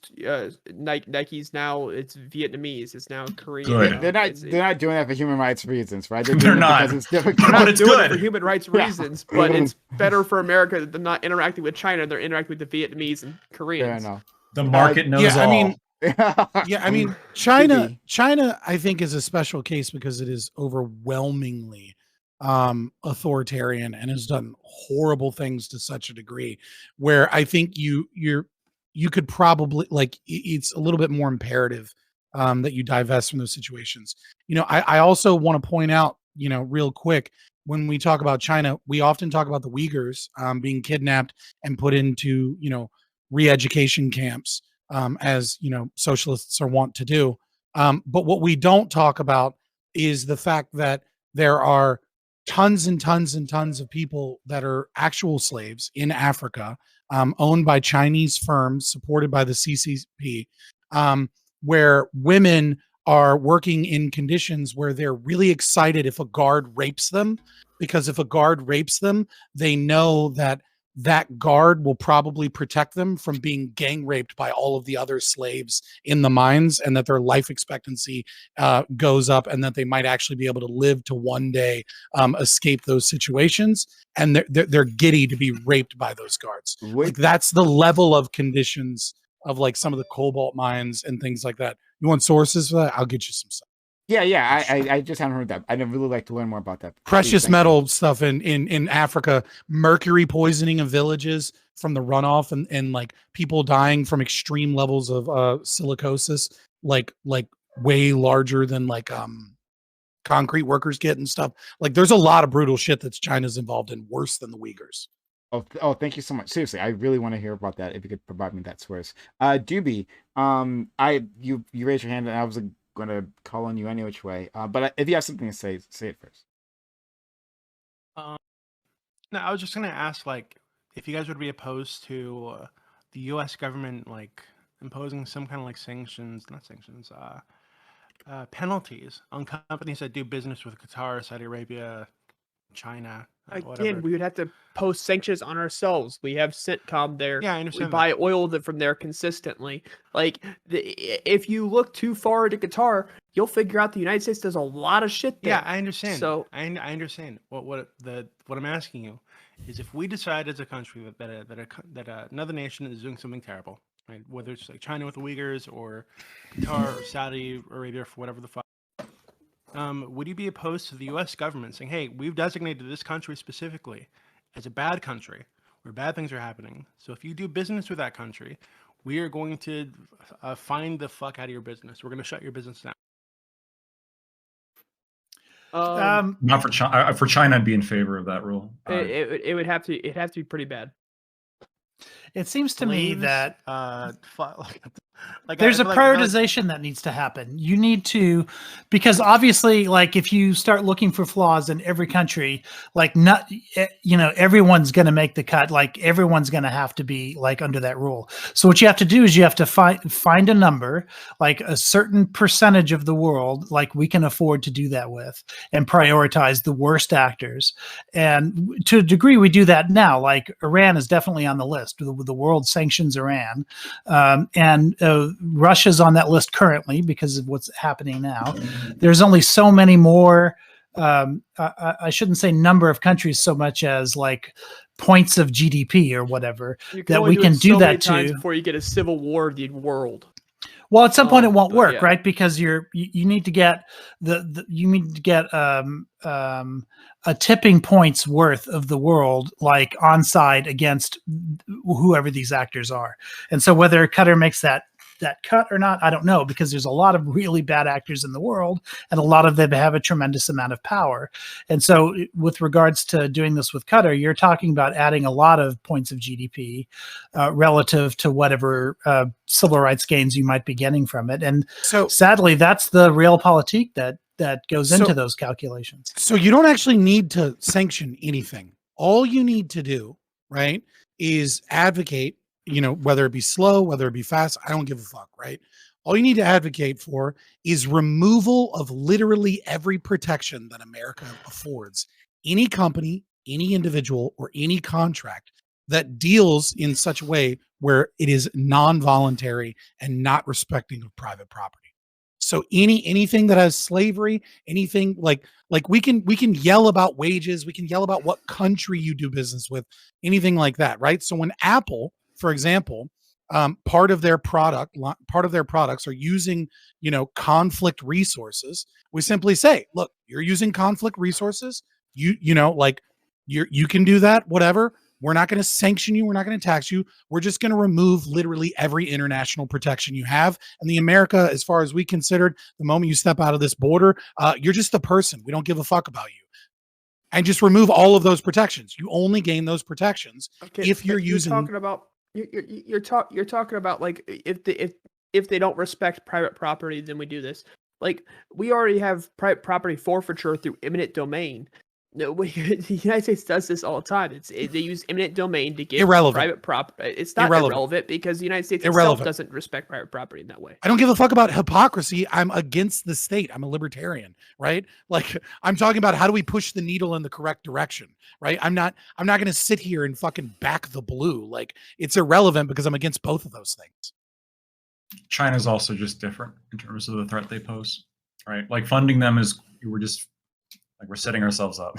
Nike's now. It's Vietnamese. It's now Korean. Good. They're not doing that for human rights reasons, right? They're doing it not. because it's difficult. They're But not it's doing good. it for human rights Yeah. reasons, but it's better for America that they're not interacting with China. They're interacting with the Vietnamese and Fair Koreans. enough. The market knows yeah, all. I mean, yeah, I mean, China, TV. I think is a special case because it is overwhelmingly authoritarian and has done horrible things to such a degree where I think you could probably like it's a little bit more imperative that you divest from those situations. You know, I also want to point out, you know, real quick, when we talk about China, we often talk about the Uyghurs being kidnapped and put into, you know, re-education camps, as you know, socialists are wont to do. But what we don't talk about is the fact that there are tons and tons and tons of people that are actual slaves in Africa, owned by Chinese firms, supported by the CCP, where women are working in conditions where they're really excited if a guard rapes them, because if a guard rapes them, they know that that guard will probably protect them from being gang raped by all of the other slaves in the mines, and that their life expectancy goes up, and that they might actually be able to live to one day escape those situations. And they're giddy to be raped by those guards. Like that's the level of conditions of like some of the cobalt mines and things like that. You want sources for that? I'll get you some stuff. Yeah. I just haven't heard that. I'd really like to learn more about that. Precious Thank metal stuff in Africa, mercury poisoning of villages from the runoff, and like people dying from extreme levels of silicosis, like way larger than like concrete workers get and stuff. Like there's a lot of brutal shit that's China's involved in, worse than the Uyghurs. Oh, thank you so much. Seriously, I really want to hear about that. If you could provide me that source. Doobie, you raised your hand, and I was going to call on you any which way. But if you have something to say it first. No, I was just gonna ask, like, if you guys would be opposed to the U.S. government like imposing some kind of like penalties on companies that do business with Qatar, Saudi Arabia, China. Again, we would have to post sanctions on ourselves. We have CENTCOM there. Yeah, I We understand. buy oil from there consistently. Like, if you look too far into Qatar, you'll figure out the United States does a lot of shit there. Yeah, I understand. So I understand. What I'm asking you is, if we decide as a country that another nation is doing something terrible, right? Whether it's like China with the Uyghurs or Qatar or Saudi Arabia for whatever the fuck. Would you be opposed to the U.S. government saying, "Hey, we've designated this country specifically as a bad country where bad things are happening. So if you do business with that country, we are going to find the fuck out of your business. We're going to shut your business down." Not for China. For China, I'd be in favor of that rule. It would have to be pretty bad. It seems to me that like there's I a feel like- prioritization that needs to happen. You need to, because obviously, like if you start looking for flaws in every country, like not, you know, everyone's going to make the cut. Like everyone's going to have to be like under that rule. So what you have to do is you have to find a number, like a certain percentage of the world, like we can afford to do that with, and prioritize the worst actors. And to a degree, we do that now. Like Iran is definitely on the list. The the world sanctions Iran, and Russia's on that list currently because of what's happening now. There's only so many more. I shouldn't say number of countries so much as like points of GDP or whatever that we can do that to before you get a civil war of the world. Well, at some point it won't but work, yeah. right? Because you need to get a tipping point's worth of the world, like on side against whoever these actors are. And so whether Qatar makes that cut or not, I don't know, because there's a lot of really bad actors in the world, and a lot of them have a tremendous amount of power. And so with regards to doing this with Qatar, you're talking about adding a lot of points of GDP relative to whatever civil rights gains you might be getting from it. And so sadly, that's the realpolitik that goes into those calculations. So you don't actually need to sanction anything. All you need to do, right, is advocate, whether it be slow, whether it be fast, I don't give a fuck, right? All you need to advocate for is removal of literally every protection that America affords any company, any individual, or any contract that deals in such a way where it is non-voluntary and not respecting of private property. So anything that has slavery, anything like we can yell about wages, we can yell about what country you do business with, anything like that, right? So when Apple, for example, part of their products are using, conflict resources, we simply say, look, you're using conflict resources, you can do that, whatever. We're not going to sanction you. We're not going to tax you. We're just going to remove literally every international protection you have. And the America, as far as we considered, the moment you step out of this border, you're just a person. We don't give a fuck about you. And just remove all of those protections. You only gain those protections if you're using. You're talking about like if they don't respect private property, then we do this. Like we already have private property forfeiture through eminent domain. No, the United States does this all the time. They use eminent domain to get private property. It's not irrelevant because the United States itself doesn't respect private property in that way. I don't give a fuck about hypocrisy. I'm against the state. I'm a libertarian, right? Like I'm talking about how do we push the needle in the correct direction, right? I'm not going to sit here and fucking back the blue. Like it's irrelevant because I'm against both of those things. China's also just different in terms of the threat they pose, right? Like funding them we're setting ourselves up.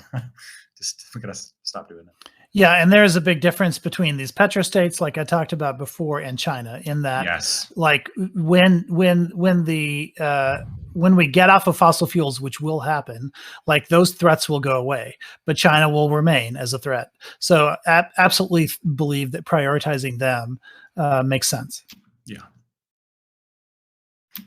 We gotta stop doing it. Yeah, and there's a big difference between these petrostates, like I talked about before, and China. In that, yes, like when we get off of fossil fuels, which will happen, like those threats will go away, but China will remain as a threat. So, absolutely believe that prioritizing them makes sense. Yeah.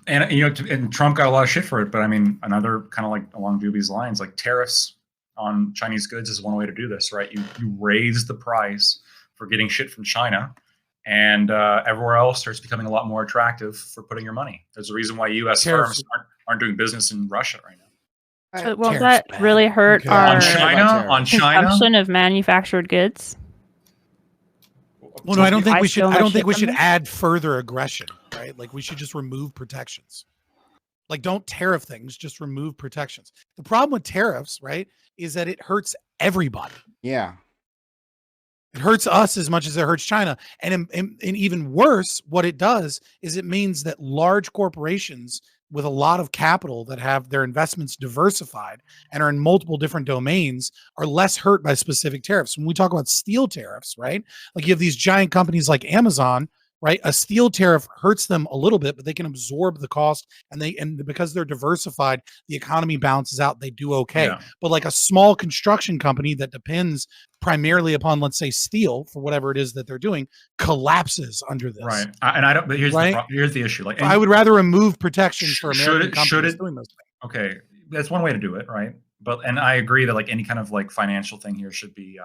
And and Trump got a lot of shit for it, but I mean, another kind of like along Doobie's lines, like tariffs on Chinese goods is one way to do this, right? You raise the price for getting shit from China, and everywhere else starts becoming a lot more attractive for putting your money. There's a reason why U.S. firms aren't doing business in Russia right now. Won't that really hurt our consumption of manufactured goods? Well, no, I don't think we should. I don't think we should add further aggression, right? Like we should just remove protections. Like don't tariff things, just remove protections. The problem with tariffs, right, is that it hurts everybody. Yeah. It hurts us as much as it hurts China. And even worse, what it does is it means that large corporations with a lot of capital that have their investments diversified and are in multiple different domains are less hurt by specific tariffs. When we talk about steel tariffs, right? Like you have these giant companies like Amazon, right? A steel tariff hurts them a little bit, but they can absorb the cost and because they're diversified, the economy balances out. They do okay. Yeah. But like a small construction company that depends primarily upon, let's say, steel for whatever it is that they're doing, collapses under this. Right. And I don't. But here's the issue. Like I would rather remove protections for American companies doing those things. Okay, that's one way to do it, right? And I agree that like any kind of like financial thing here should be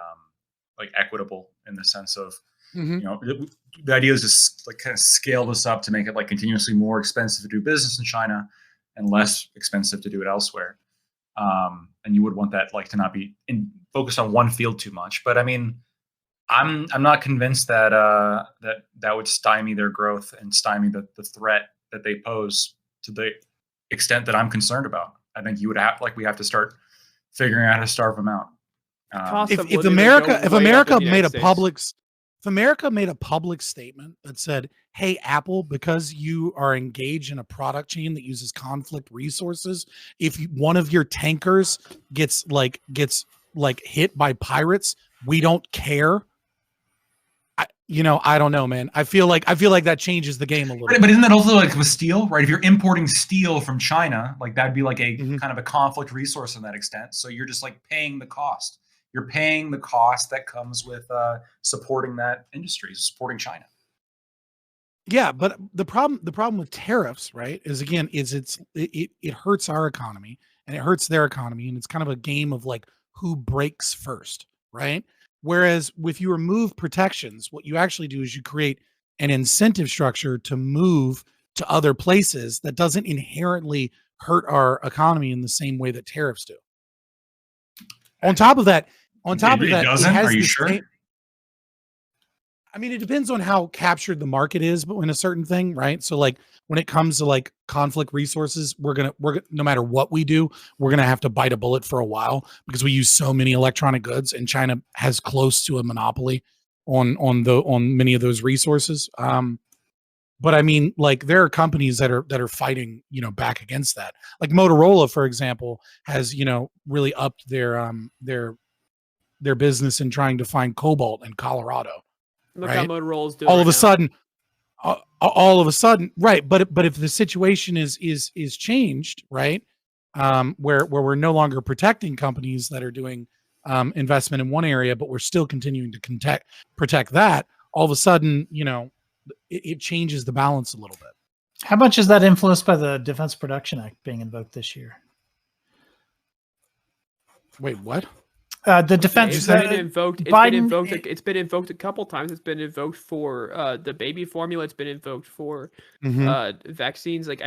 like equitable in the sense of. Mm-hmm. The idea is just like kind of scale this up to make it like continuously more expensive to do business in China and less expensive to do it elsewhere. And you would want that like to not be focused on one field too much. But I mean, I'm not convinced that that would stymie their growth and stymie the threat that they pose to the extent that I'm concerned about. I think we have to start figuring out how to starve them out. If America made a public If America made a public statement that said, "Hey, Apple, because you are engaged in a product chain that uses conflict resources, if one of your tankers gets hit by pirates, we don't care." I don't know, man. I feel like that changes the game a little. But isn't that also like with steel, right? If you're importing steel from China, like that'd be like a kind of a conflict resource in that extent. So you're just like paying the cost. You're paying the cost that comes with supporting that industry, supporting China. Yeah, but the problem with tariffs, right, is again, it hurts our economy and it hurts their economy, and it's kind of a game of like who breaks first, right? Whereas if you remove protections, what you actually do is you create an incentive structure to move to other places that doesn't inherently hurt our economy in the same way that tariffs do. On top of that, it doesn't. Are you sure? I mean, it depends on how captured the market is, but in a certain thing, right? So like when it comes to like conflict resources, we're gonna no matter what we do, we're gonna have to bite a bullet for a while because we use so many electronic goods, and China has close to a monopoly on many of those resources. But I mean, like there are companies that are fighting, back against that. Like Motorola, for example, has really upped their business in trying to find cobalt in Colorado. Look right? how Motorola's doing. All of a sudden, right? But if the situation is changed, right? Where we're no longer protecting companies that are doing investment in one area, but we're still continuing to protect that. All of a sudden, it changes the balance a little bit. How much is that influenced by the Defense Production Act being invoked this year? Wait, what? The defense it's been invoked. It's been invoked a couple times. It's been invoked for the baby formula. It's been invoked for vaccines. Like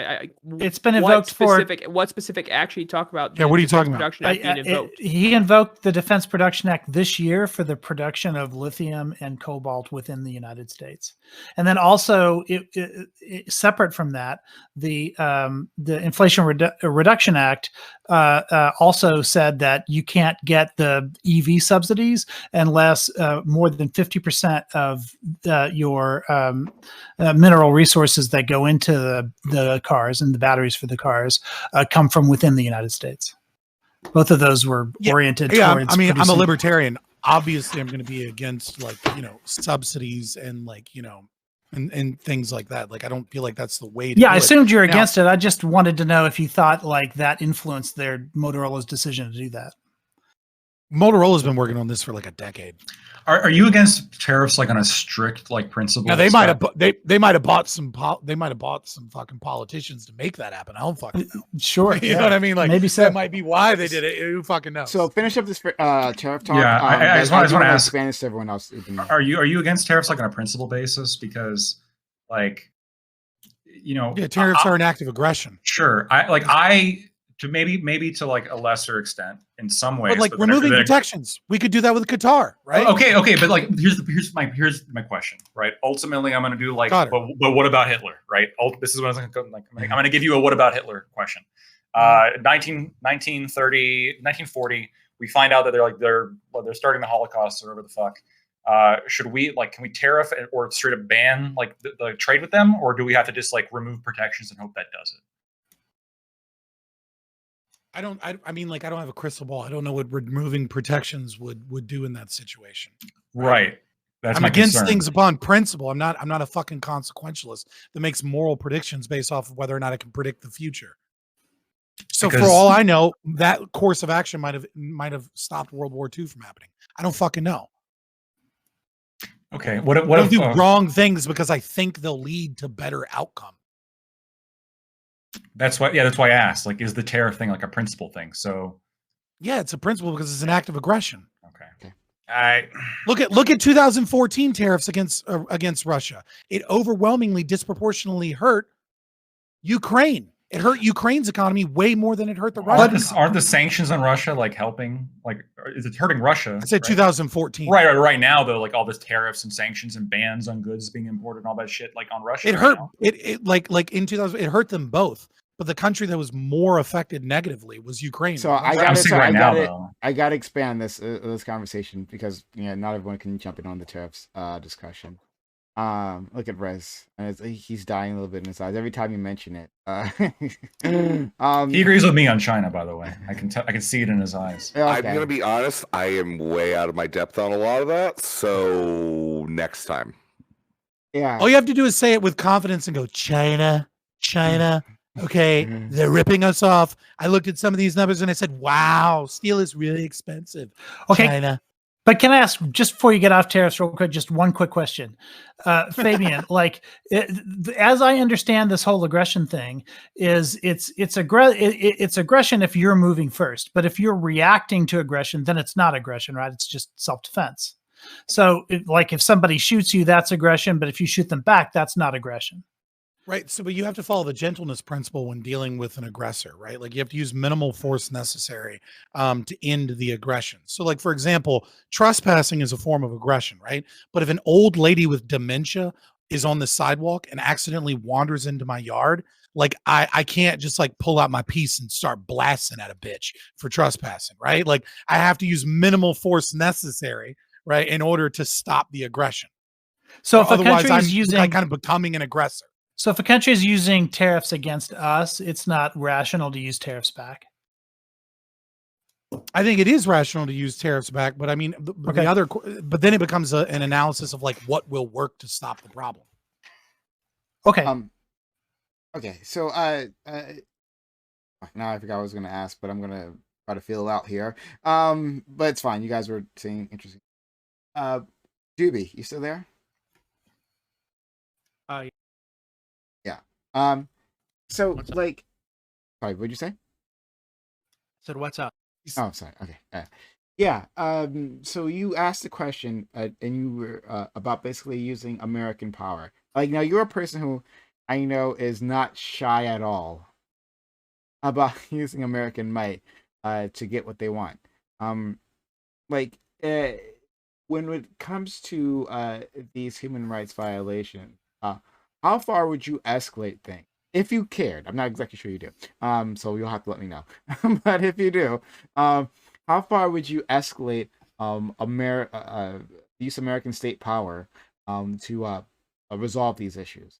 it's been invoked what specific action you talk about? Yeah, what are you talking about? Being invoked? He invoked the Defense Production Act this year for the production of lithium and cobalt within the United States, and then also separate from that, the Inflation Reduction Act also said that you can't get the EV subsidies unless more than 50% of your mineral resources that go into the cars and the batteries for the cars come from within the United States. Both of those were oriented towards. I mean, I'm a libertarian. Obviously, I'm going to be against subsidies and and things like that. Like, I don't feel like that's the way to do I assumed you're now, against it. I just wanted to know if you thought like that influenced their Motorola's decision to do that. Motorola's been working on this for like a decade. Are you against tariffs like on a strict principle? Now they might have bought some fucking politicians to make that happen. I don't fucking know. Sure, you know what I mean? Like maybe so. That might be why they did it. Who fucking knows? So finish up this tariff talk. Yeah, I just want to ask Spanish to everyone else. Are you against tariffs like on a principle basis? Because tariffs are an act of aggression. Sure, maybe to like a lesser extent in some ways. But like removing protections, we could do that with Qatar, right? Okay, but like here's my question, right? Ultimately, I'm going to do but what about Hitler, right? This is what I'm going to give you a what about Hitler question. 1940, we find out that they're starting the Holocaust or whatever the fuck. Should we can we tariff or straight up ban the trade with them, or do we have to just remove protections and hope that does it? I don't have a crystal ball. I don't know what removing protections would do in that situation. Right. I'm against things upon principle. I'm not a fucking consequentialist that makes moral predictions based off of whether or not I can predict the future. So for all I know, that course of action might have stopped World War II from happening. I don't fucking know. Okay. I don't do wrong things because I think they'll lead to better outcome. That's why I asked. Is the tariff thing like a principle thing? So, yeah, it's a principle because it's an act of aggression. Okay. I look at 2014 tariffs against Russia. It overwhelmingly, disproportionately hurt Ukraine. It hurt Ukraine's economy way more than it hurt the Russian. Aren't the sanctions on Russia helping? Is it hurting Russia? I said 2014. Right now though, all this tariffs and sanctions and bans on goods being imported and all that shit on Russia. It hurt. It in 2000. It hurt them both. but the country that was more affected negatively was Ukraine. So Russia- I'm seeing right now, gotta, though. I gotta expand this conversation because not everyone can jump in on the tariffs discussion. Look at Rez, and he's dying a little bit in his eyes every time you mention it. He agrees with me on China, by the way. I can see it in his eyes. Okay. I'm gonna be honest. I am way out of my depth on a lot of that. So next time. Yeah. All you have to do is say it with confidence and go, China, China. Okay, they're ripping us off. I looked at some of these numbers and I said, wow, steel is really expensive. Okay. China. But can I ask, just before you get off tariffs real quick, just one quick question. Fabian, as I understand this whole aggression thing, it's aggression if you're moving first. But if you're reacting to aggression, then it's not aggression, right? It's just self-defense. So if somebody shoots you, that's aggression. But if you shoot them back, that's not aggression. Right. So, but you have to follow the gentleness principle when dealing with an aggressor, right? Like you have to use minimal force necessary to end the aggression. So, like, for example, trespassing is a form of aggression, right? But if an old lady with dementia is on the sidewalk and accidentally wanders into my yard, like I can't just like pull out my piece and start blasting at a bitch for trespassing, right? Like I have to use minimal force necessary, right, in order to stop the aggression. So if a otherwise, country is using kind of becoming an aggressor. So if a country is using tariffs against us, it's not rational to use tariffs back. I think it is rational to use tariffs back, but I mean, but then it becomes an analysis of like what will work to stop the problem. Okay. Okay. So now I forgot what I was going to ask, but I'm going to try to fill it out here. But it's fine. You guys were saying interesting. Doobie, you still there? So like, sorry, what'd you say? Said what's up? Oh, sorry. Okay. Yeah. So you asked the question, and you were about basically using American power. Like now, you're a person who I know is not shy at all about using American might to get what they want. When it comes to these human rights violations, how far would you escalate things? If you cared, I'm not exactly sure you do. So you'll have to let me know. But if you do, how far would you escalate use American state power to resolve these issues?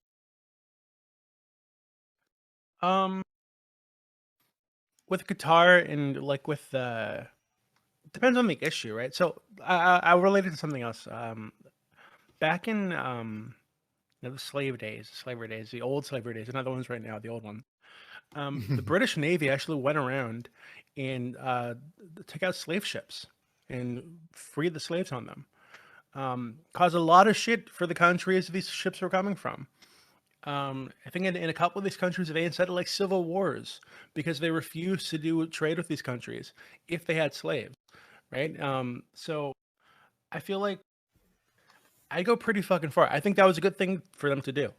With Qatar and like with depends on the issue, right? So I related to something else. Back in the slavery days, the old slavery days, not the ones right now, the old one. The British Navy actually went around and took out slave ships and freed the slaves on them. Caused a lot of shit for the countries these ships were coming from. I think in a couple of these countries, they had like civil wars because they refused to do trade with these countries if they had slaves, right? So I feel like I go pretty fucking far. I think that was a good thing for them to do.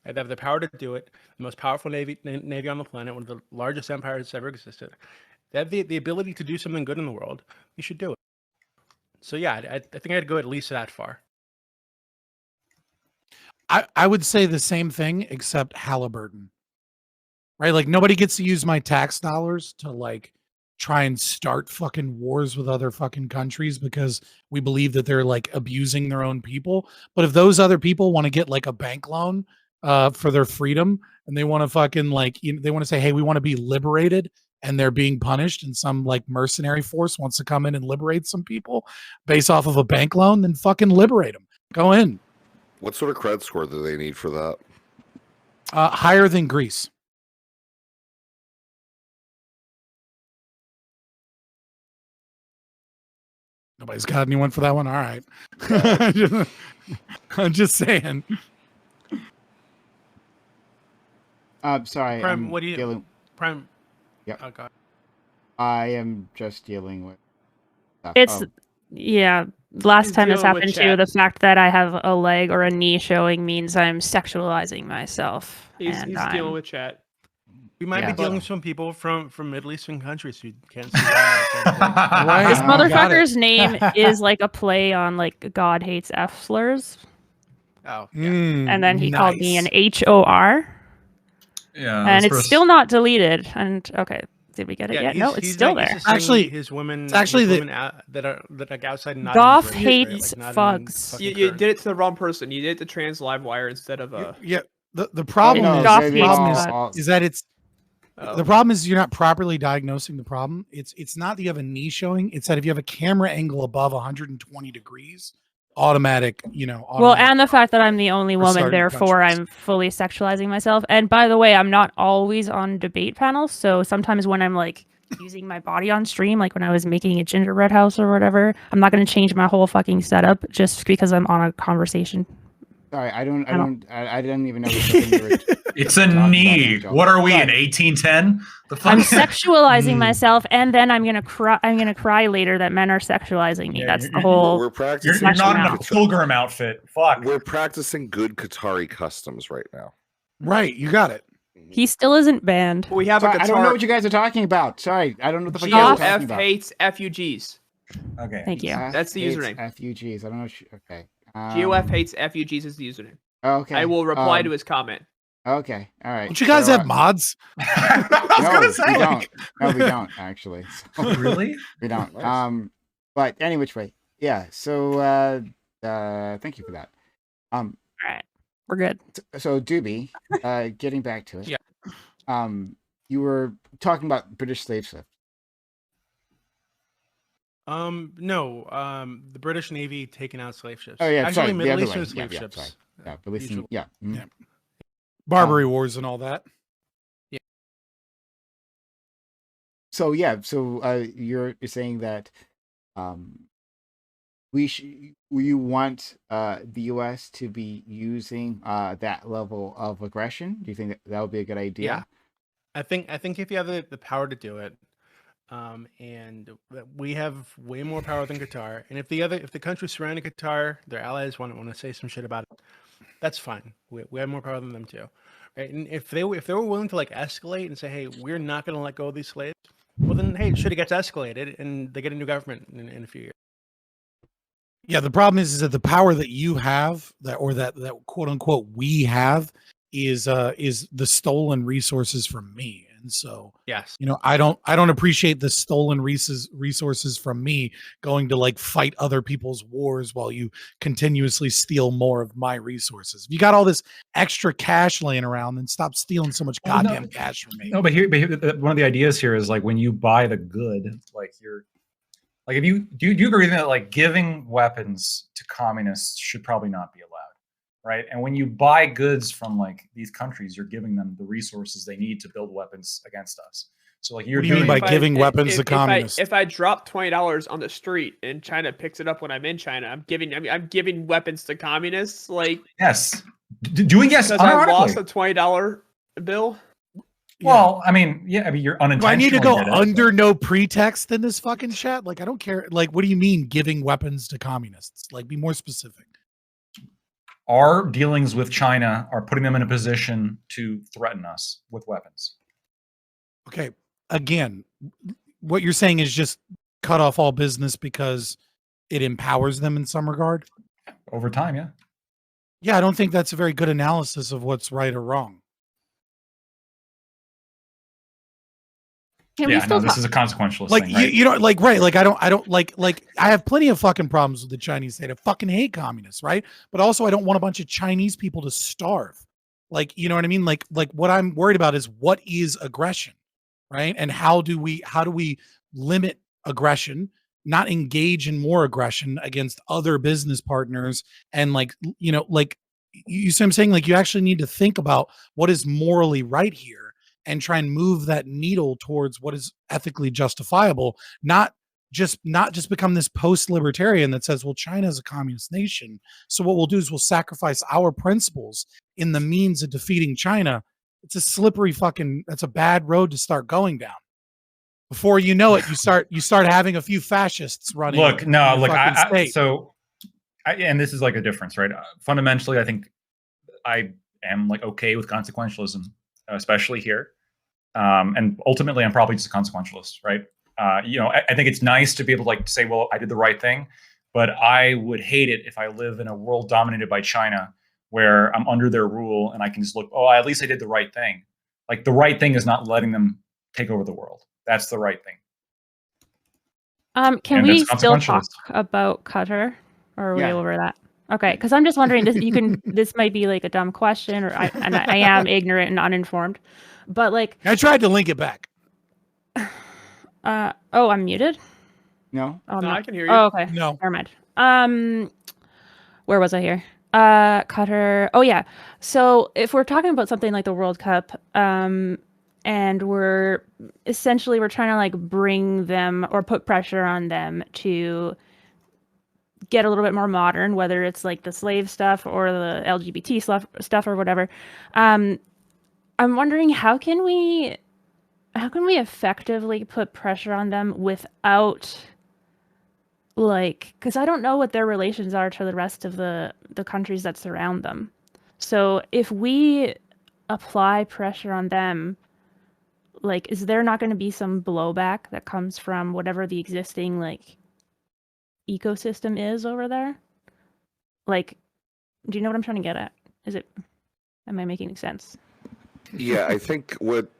They have the power to do it. The most powerful navy on the planet, one of the largest empires that's ever existed. They have the ability to do something good in the world. You should do it. So yeah, I think I'd go at least that far. I would say the same thing except Halliburton, right? Like nobody gets to use my tax dollars to like try and start fucking wars with other fucking countries because we believe that they're like abusing their own people. But if those other people want to get like a bank loan for their freedom and they want to fucking like, they want to say, hey, we want to be liberated, and they're being punished and some like mercenary force wants to come in and liberate some people based off of a bank loan, then fucking liberate them. Go in. What sort of credit score do they need for that? Higher than Greece. Nobody's got anyone for that one? All right. I'm just saying. Sorry. Prime, what do you dealing... Prime? Yeah. Oh god. I am just dealing with stuff. It's yeah. Last time this dealing with happened too, chat. the fact that I have a leg or a knee showing means I'm sexualizing myself. He's and dealing with chat. We might Yeah. be dealing with some people from Middle Eastern countries who can't see that. Right. This Got it. motherfucker's name is like a play on like God hates F slurs, Oh, yeah. and then he called me an HOR. Yeah, and this it's person- still not deleted. And okay, did we get it yet? No, it's still there. Actually, his women, it's actually his the- women that are like outside. Not Goff in race, right? hates Like, not in fucks. fucking You current. did it to the wrong person. You did it to Trans Livewire instead of Yeah, the problem no, is Goff maybe hates problem fucks. is that it's Oh. the problem is you're not properly diagnosing the problem. It's not that you have a knee showing. It's that if you have a camera angle above 120 degrees, automatic. Well, automatic and the fact that I'm the only for woman, certain therefore countries. I'm fully sexualizing myself. And by the way, I'm not always on debate panels. So sometimes when I'm like using my body on stream, like when I was making a gingerbread house or whatever, I'm not going to change my whole fucking setup just because I'm on a conversation. Sorry, I didn't even know this was something you were It's a talking about, knee. Angel. What are we in Sorry. 1810? The fuck? I'm sexualizing Mm. myself, and then I'm gonna cry. I'm gonna cry later that men are sexualizing me. Yeah, That's you're- the whole. We're You're, practicing. you're not in a Now. pilgrim outfit. Fuck. We're practicing good Qatari customs right now. Right, you got it. He still isn't banned. We have a Sorry, I don't know Qatar. what you guys are talking about. Sorry, I don't know what the fuck you guys are talking GOF about. hates FUGs. Okay. Thank you. That's the Hates username. FUGs. I don't know. Okay. GOF hates FUGs is the username. Okay. I will reply to his comment. Okay. All right. Don't you guys So, have mods? I was no, gonna we say. don't. No, we don't actually. So, Really? we don't. Nice. But any which way, yeah. So, thank you for that. All right, we're good. So Doobie, getting back to it. Yeah. You were talking about British slave ships. No. The British Navy taking out slave ships. Oh yeah, actually, sorry, the Middle other Eastern way. slave Yeah, ships. sorry. Yeah, releasing. usually. Yeah. mhm. Yeah. Barbary Wars and all that. So yeah, you're saying that you want the U.S. to be using that level of aggression? Do you think that would be a good idea? Yeah. I think if you have the power to do it, and we have way more power than Qatar, and if the countries surrounding Qatar, their allies want to say some shit about it, that's fine. We have more power than them too, right? And if they were willing to like escalate and say, hey, we're not going to let go of these slaves, well then hey, shit, it gets escalated, and they get a new government in a few years. Yeah, the problem is that the power that you have, that quote unquote we have, is the stolen resources from me. And so, Yes. I don't appreciate the stolen resources from me going to like fight other people's wars while you continuously steal more of my resources. If you got all this extra cash laying around, then stop stealing so much Well, no. goddamn cash from me. No, but here, one of the ideas here is like when you buy the good, like you're, like if you do you agree that like giving weapons to communists should probably not be allowed, right? And when you buy goods from like these countries, you're giving them the resources they need to build weapons against us. So like you're What do you mean doing by giving weapons to communists? If I drop $20 on the street and China picks it up when I'm in China, I'm giving weapons to communists. Like yes, doing yes, because I lost unironically. a $20 bill. Well, I mean, yeah, I mean, you're Do unintentional. I need to go under no pretext in this fucking chat? Like, I don't care. Like, what do you mean giving weapons to communists? Like, be more specific. Our dealings with China are putting them in a position to threaten us with weapons. Okay. Again, what you're saying is just cut off all business because it empowers them in some regard. Over time, yeah. Yeah, I don't think that's a very good analysis of what's right or wrong. Can we Yeah, still no, this talk? is a consequentialist Like thing, right? you know, like right, like I don't like I have plenty of fucking problems with the Chinese state. I fucking hate communists, right? But also I don't want a bunch of Chinese people to starve. Like, you know what I mean? Like what I'm worried about is what is aggression, right? And how do we limit aggression, not engage in more aggression against other business partners and like, like you see what I'm saying? Like you actually need to think about what is morally right here and try and move that needle towards what is ethically justifiable, not just become this post-libertarian that says, well, China is a communist nation, so what we'll do is we'll sacrifice our principles in the means of defeating China. It's a slippery that's a bad road to start going down. Before you know it, you start having a few fascists running. Look, no, your look, fucking state. and this is like a difference, right? Fundamentally, I think I am like okay with consequentialism, especially here. And ultimately, I'm probably just a consequentialist, right? I think it's nice to be able to like say, well, I did the right thing, but I would hate it if I live in a world dominated by China where I'm under their rule and I can just look, oh, at least I did the right thing. Like the right thing is not letting them take over the world. That's the right thing. Can And we it's still talk consequentialist. about Qatar, or are we Yeah. over that? Okay, because I'm just wondering. This might be like a dumb question, or I am ignorant and uninformed, but like, I tried to link it back. oh, I'm muted. No. Oh, I'm No, not. I can hear you. Oh, okay. No. Never mind. Where was I here? Qatar. Oh yeah. So if we're talking about something like the World Cup, and we're trying to like bring them or put pressure on them to get a little bit more modern, whether it's like the slave stuff or the LGBT stuff or whatever. I'm wondering how can we effectively put pressure on them without, like, because I don't know what their relations are to the rest of the countries that surround them. So if we apply pressure on them, like, is there not going to be some blowback that comes from whatever the existing like ecosystem is over there? Like, do you know what I'm trying to get at? Am I making sense? Yeah, I think what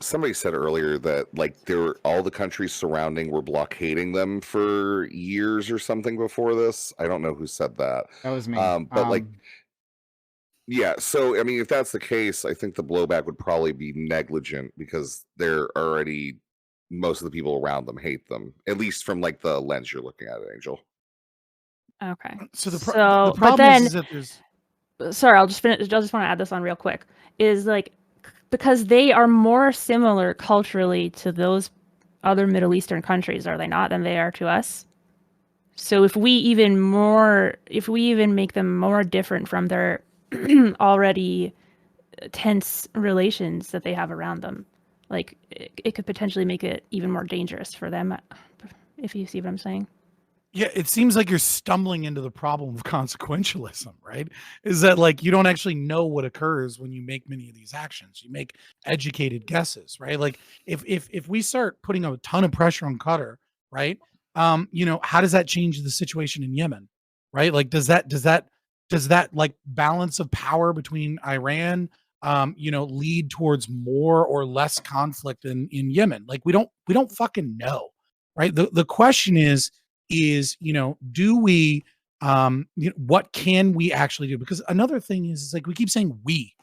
somebody said earlier that like all the countries surrounding were blockading them for years or something before this. I don't know who said that. That was me. But like, yeah. So I mean, if that's the case, I think the blowback would probably be negligent because they're already most of the people around them hate them, at least from like the lens you're looking at it, Angel. Okay. So the but problem then, is that there's. sorry, I'll just finish. I just want to add this on real quick. Is like, because they are more similar culturally to those other Middle Eastern countries, are they not, than they are to us? So if we even make them more different from their already tense relations that they have around them, like it could potentially make it even more dangerous for them, if you see what I'm saying. Yeah, it seems like you're stumbling into the problem of consequentialism, right? Is that like you don't actually know what occurs when you make many of these actions. You make educated guesses, right? Like if we start putting a ton of pressure on Qatar, right? How does that change the situation in Yemen, right? Like does that like balance of power between Iran lead towards more or less conflict in Yemen? Like we don't fucking know, right? The question is do we what can we actually do? Because another thing is like we keep saying we,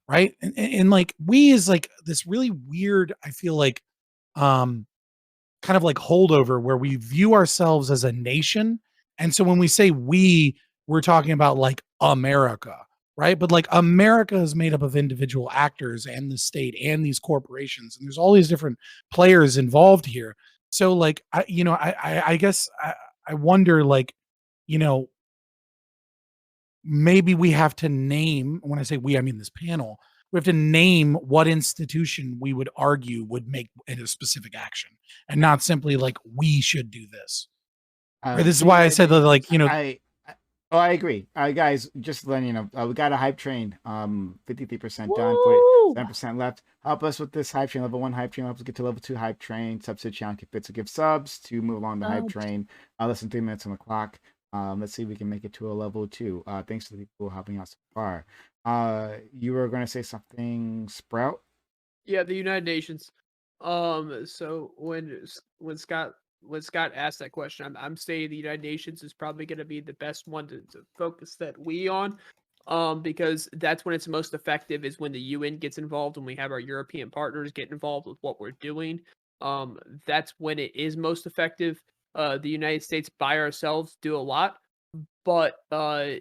right? And like we is like this really weird, I feel like kind of like holdover where we view ourselves as a nation. And so when we say we're talking about like America, right? But like America is made up of individual actors and the state and these corporations, and there's all these different players involved here. So like I guess I wonder, like, maybe we have to name, when I say we, I mean this panel, we have to name what institution we would argue would make a specific action, and not simply like we should do this. Right? This is why I said that, like, I agree. Guys, just letting you know, we got a hype train. 53% done, Woo! 47% left. Help us with this hype train. Level 1 hype train. Help us get to level 2 hype train. Substitute challenge fit to give subs to move along the hype train. Less than 3 minutes on the clock. Let's see if we can make it to a level 2. Thanks to the people helping out so far. You were going to say something, Sprout? Yeah, the United Nations. So when Scott asked that question, I'm saying the United Nations is probably going to be the best one to focus that we on, because that's when it's most effective, is when the UN gets involved, when we have our European partners get involved with what we're doing. That's when it is most effective. The United States by ourselves do a lot, but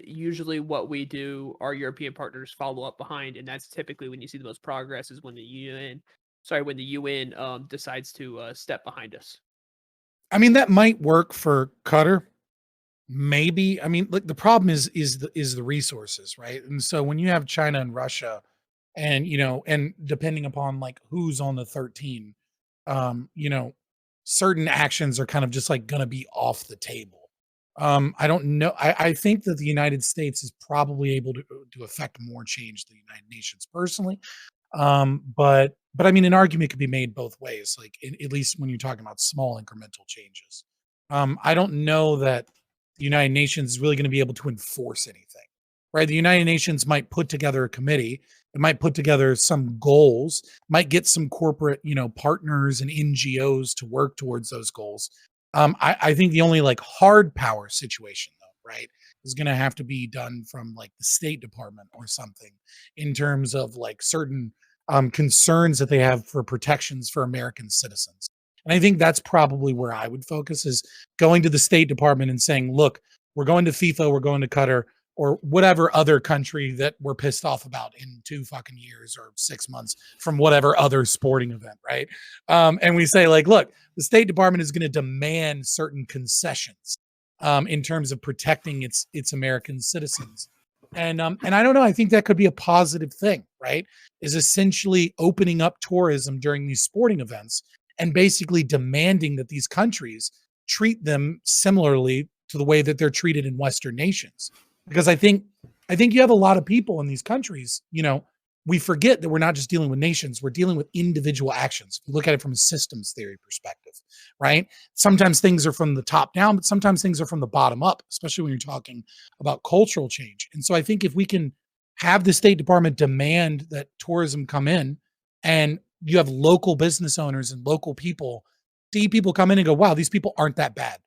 usually what we do, our European partners follow up behind, and that's typically when you see the most progress, is when the UN decides to step behind us. I mean, that might work for Qatar. Maybe. I mean, look, the problem is the resources, right? And so when you have China and Russia, and and depending upon like who's on the 13, certain actions are kind of just like going to be off the table. I don't know. I think that the United States is probably able to affect more change than the United Nations personally. But I mean, an argument could be made both ways, like at least when you're talking about small incremental changes. I don't know that the United Nations is really going to be able to enforce anything, right? The United Nations might put together a committee It might put together some goals, might get some corporate, partners and NGOs to work towards those goals. I think the only like hard power situation though, right, is going to have to be done from like the State Department or something in terms of like certain concerns that they have for protections for American citizens. And I think that's probably where I would focus is going to the State Department and saying, look, we're going to FIFA, we're going to Qatar, or whatever other country that we're pissed off about in 2 fucking years or 6 months from whatever other sporting event, right? And we say, like, look, the State Department is going to demand certain concessions in terms of protecting its American citizens. And I don't know, I think that could be a positive thing, right? Is essentially opening up tourism during these sporting events and basically demanding that these countries treat them similarly to the way that they're treated in Western nations. Because I think you have a lot of people in these countries, we forget that we're not just dealing with nations, we're dealing with individual actions. If you look at it from a systems theory perspective, right? Sometimes things are from the top down, but sometimes things are from the bottom up, especially when you're talking about cultural change. And so I think if we can have the State Department demand that tourism come in, and you have local business owners and local people see people come in and go, wow, these people aren't that bad.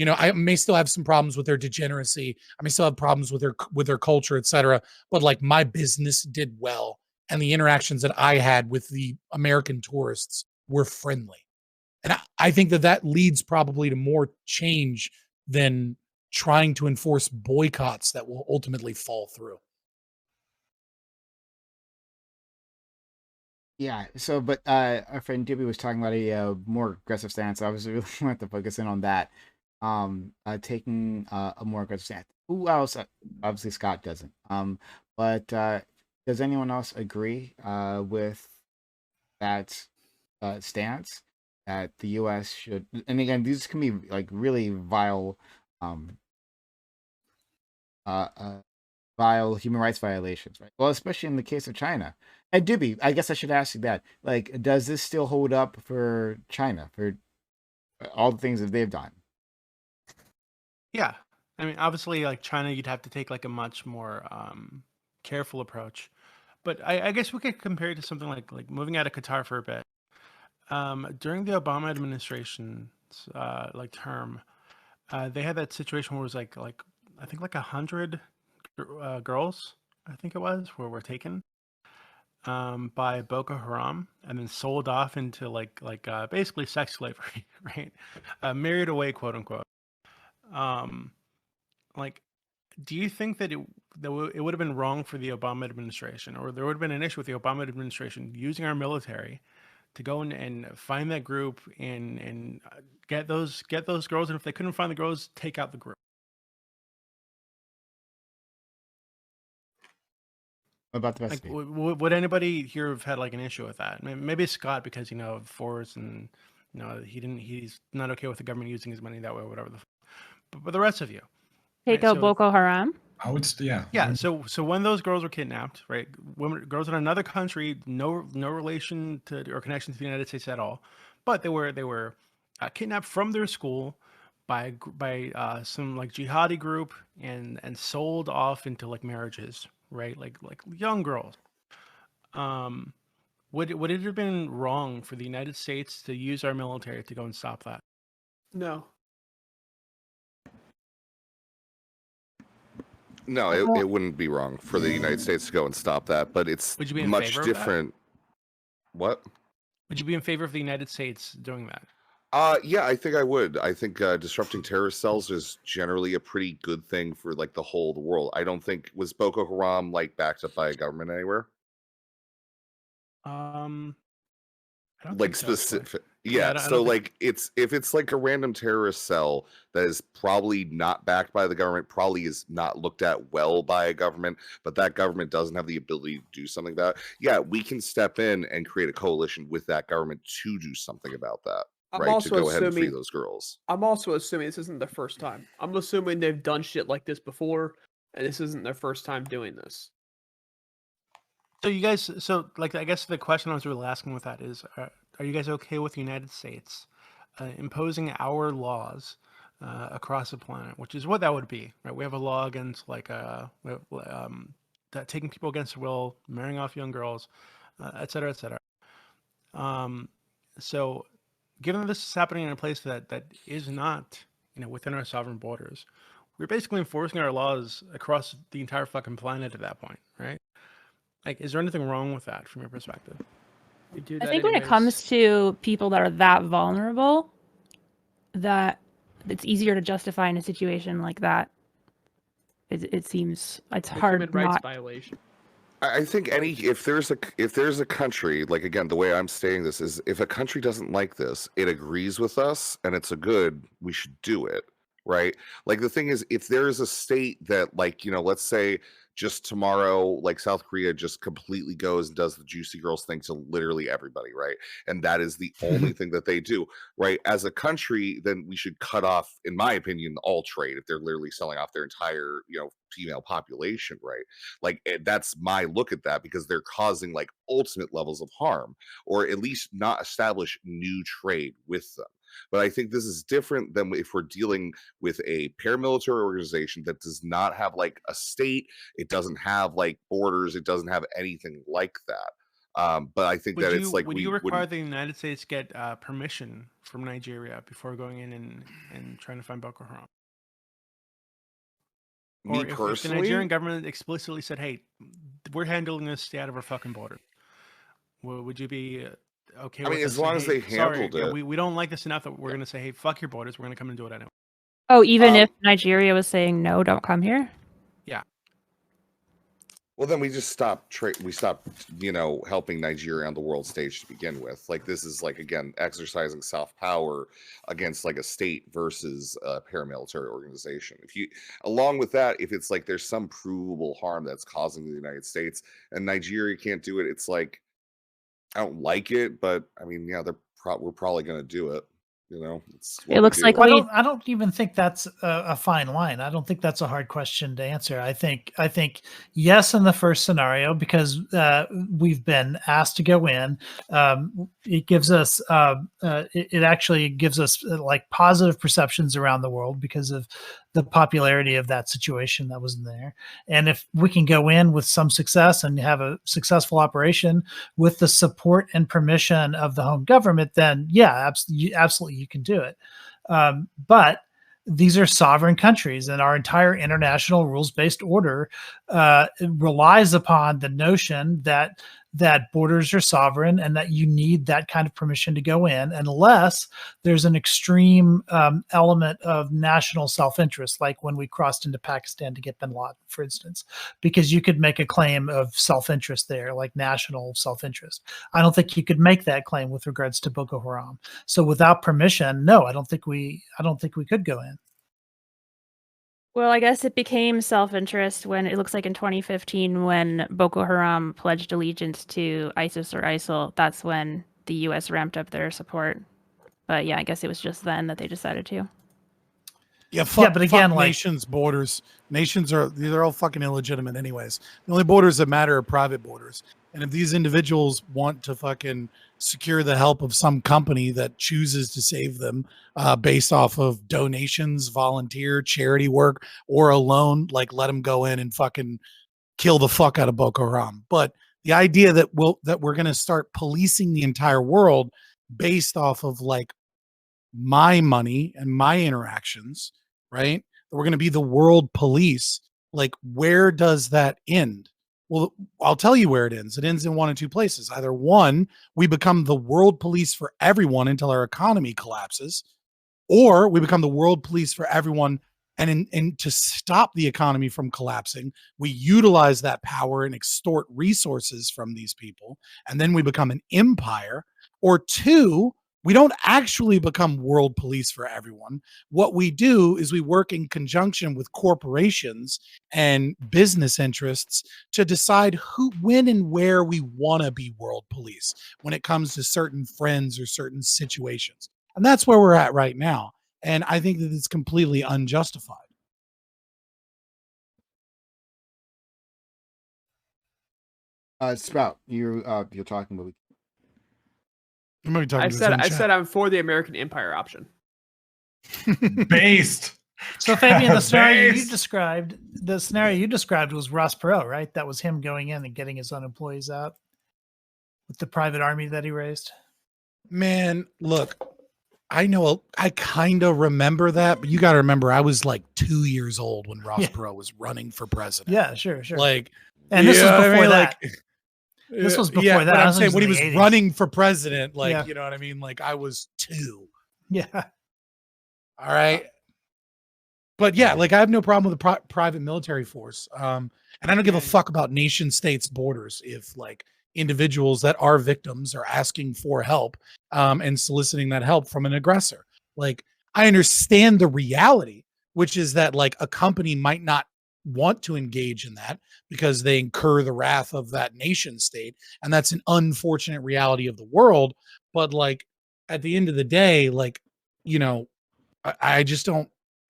I may still have some problems with their degeneracy. I may still have problems with their culture, et cetera. But like my business did well. And the interactions that I had with the American tourists were friendly. And I think that leads probably to more change than trying to enforce boycotts that will ultimately fall through. Yeah. So, but our friend Dibby was talking about a more aggressive stance. I was really wanted to focus in on that. Taking a more aggressive stance. Who else? Obviously, Scott doesn't. But does anyone else agree with that stance that the U.S. should? And again, these can be like really vile, vile human rights violations, right? Well, especially in the case of China. And Dibby, I guess I should ask you that. Like, does this still hold up for China for all the things that they've done? Yeah. I mean, obviously, like China, you'd have to take like a much more careful approach. But I guess we could compare it to something like moving out of Qatar for a bit. During the Obama administration's like term, they had that situation where it was like I think like 100 girls, I think it was, were taken by Boko Haram and then sold off into like basically sex slavery, right? Married away, quote unquote. Like, do you think that it would have been wrong for the Obama administration, or there would have been an issue with the Obama administration using our military to go and find that group and get those girls, and if they couldn't find the girls, take out the group? What about the Like, rest of you? would anybody here have had like an issue with that? Maybe Scott, because of Forrest, and he's not okay with the government using his money that way, or whatever. But the rest of you, Take right? out So Boko Haram. I would, yeah. yeah. So when those girls were kidnapped, right? Girls in another country, no relation to or connection to the United States at all, but they were kidnapped from their school by some like jihadi group and sold off into like marriages, right? Like young girls. Would it have been wrong for the United States to use our military to go and stop that? No. No, it wouldn't be wrong for the United States to go and stop that, but it's Would you be in much favor of that? different. What? Would you be in favor of the United States doing that? Yeah, I think I would. I think disrupting terrorist cells is generally a pretty good thing for like the whole of the world. I don't think was Boko Haram like backed up by a government anywhere. I don't Like think so, actually. specific, Yeah, yeah. I don't So think- like if it's like a random terrorist cell that is probably not backed by the government, probably is not looked at well by a government, but that government doesn't have the ability to do something about it. Yeah, we can step in and create a coalition with that government to do something about that. I'm Right, to also go ahead and free assuming those girls. I'm also assuming this isn't their first time. I'm assuming they've done shit like this before, and this isn't their first time doing this. So you guys, like, I guess the question I was really asking with that is, are you guys okay with the United States imposing our laws across the planet, which is what that would be, right? We have a law against like taking people against their will, marrying off young girls, et cetera, et cetera. So, given that this is happening in a place that is not, within our sovereign borders, we're basically enforcing our laws across the entire fucking planet at that point, right? Like, is there anything wrong with that from your perspective? We do I that think when it anyways. comes to people that are that vulnerable, that it's easier to justify in a situation like that. It seems it's a hard human rights not. violation. I think if there's a country, like, again, the way I'm saying this is, if a country doesn't like this, it agrees with us and it's a good, we should do it, right? Like, the thing is, if there is a state that, like, let's say just tomorrow, like, South Korea just completely goes and does the juicy girls thing to literally everybody, right? And that is the only thing that they do, right? As a country, then we should cut off, in my opinion, all trade if they're literally selling off their entire, female population, right? Like, that's my look at that, because they're causing, like, ultimate levels of harm, or at least not establish new trade with them. But I think this is different than if we're dealing with a paramilitary organization that does not have, like, a state. It doesn't have, like, borders. It doesn't have anything like that. But I think that it's like, would we you require wouldn't. the United States get permission from Nigeria before going in and trying to find Boko Haram? Me Or if the personally, Nigerian government explicitly said, "Hey, we're handling this stay out of our fucking border," would you be okay I with mean, them as long saying, as "Hey, they sorry, handled it. we don't like this enough that we're going to say, hey, fuck your borders, we're going to come and do it anyway." Oh, even Um, if Nigeria was saying no, don't come here. Yeah. Well, then we just stop helping Nigeria on the world stage to begin with. Like, this is, like, again, exercising soft power against, like, a state versus a paramilitary organization. Along with that, if it's like there's some provable harm that's causing the United States and Nigeria can't do it, it's like, I don't like it, but I mean, yeah, we're probably going to do it. It's what It we looks do. like Well, we. I don't even think that's a fine line. I don't think that's a hard question to answer. I think yes in the first scenario, because we've been asked to go in. It gives us it actually gives us like positive perceptions around the world because of the popularity of that situation that was in there. And if we can go in with some success and have a successful operation with the support and permission of the home government, then yeah, absolutely you can do it. But these are sovereign countries, and our entire international rules-based order relies upon the notion that borders are sovereign and that you need that kind of permission to go in, unless there's an extreme element of national self-interest, like when we crossed into Pakistan to get bin Laden, for instance, because you could make a claim of self-interest there, like national self-interest. I don't think you could make that claim with regards to Boko Haram. So without permission, no, I don't think we could go in. Well, I guess it became self-interest when it looks like in 2015 when Boko Haram pledged allegiance to ISIS or ISIL. That's when the U.S. ramped up their support. But yeah, I guess it was just then that they decided to. Yeah, fuck, but again, fuck like- nations' borders. They're all fucking illegitimate anyways. The only borders that matter are private borders. And if these individuals want to fucking secure the help of some company that chooses to save them based off of donations, volunteer, charity work, or a loan, like, let them go in and fucking kill the fuck out of Boko Haram. But the idea that we're going to start policing the entire world based off of, like, my money and my interactions, right? We're going to be the world police. Like, where does that end? Well, I'll tell you where it ends. It ends in one of two places. Either one, we become the world police for everyone until our economy collapses, or we become the world police for everyone. And to stop the economy from collapsing, we utilize that power and extort resources from these people. And then we become an empire. Or two, we don't actually become world police for everyone. What we do is we work in conjunction with corporations and business interests to decide who, when, and where we want to be world police when it comes to certain friends or certain situations. And that's where we're at right now. And I think that it's completely unjustified. Sprout, you're talking about. I'm gonna be talking I to his own said chat. I'm for the American Empire option. Based. So Fabian, the Face! scenario you described was Ross Perot, right? That was him going in and getting his own employees out with the private army that he raised. Man, look, I know I kind of remember that, but you got to remember I was like 2 years old when Ross Perot was running for president. Yeah, sure. Like, And this was you know what before I mean? that. Like, This was before yeah, that. but I I'm was saying when he in was the 80s. running for president, like, Yeah. you know what I mean? Like, I was 2. Yeah. All right. But yeah, like, I have no problem with the private military force. And I don't give a fuck about nation states' borders if, like, individuals that are victims are asking for help and soliciting that help from an aggressor. Like, I understand the reality, which is that, like, a company might not want to engage in that because they incur the wrath of that nation state. And that's an unfortunate reality of the world. But, like, at the end of the day, like, you know, I just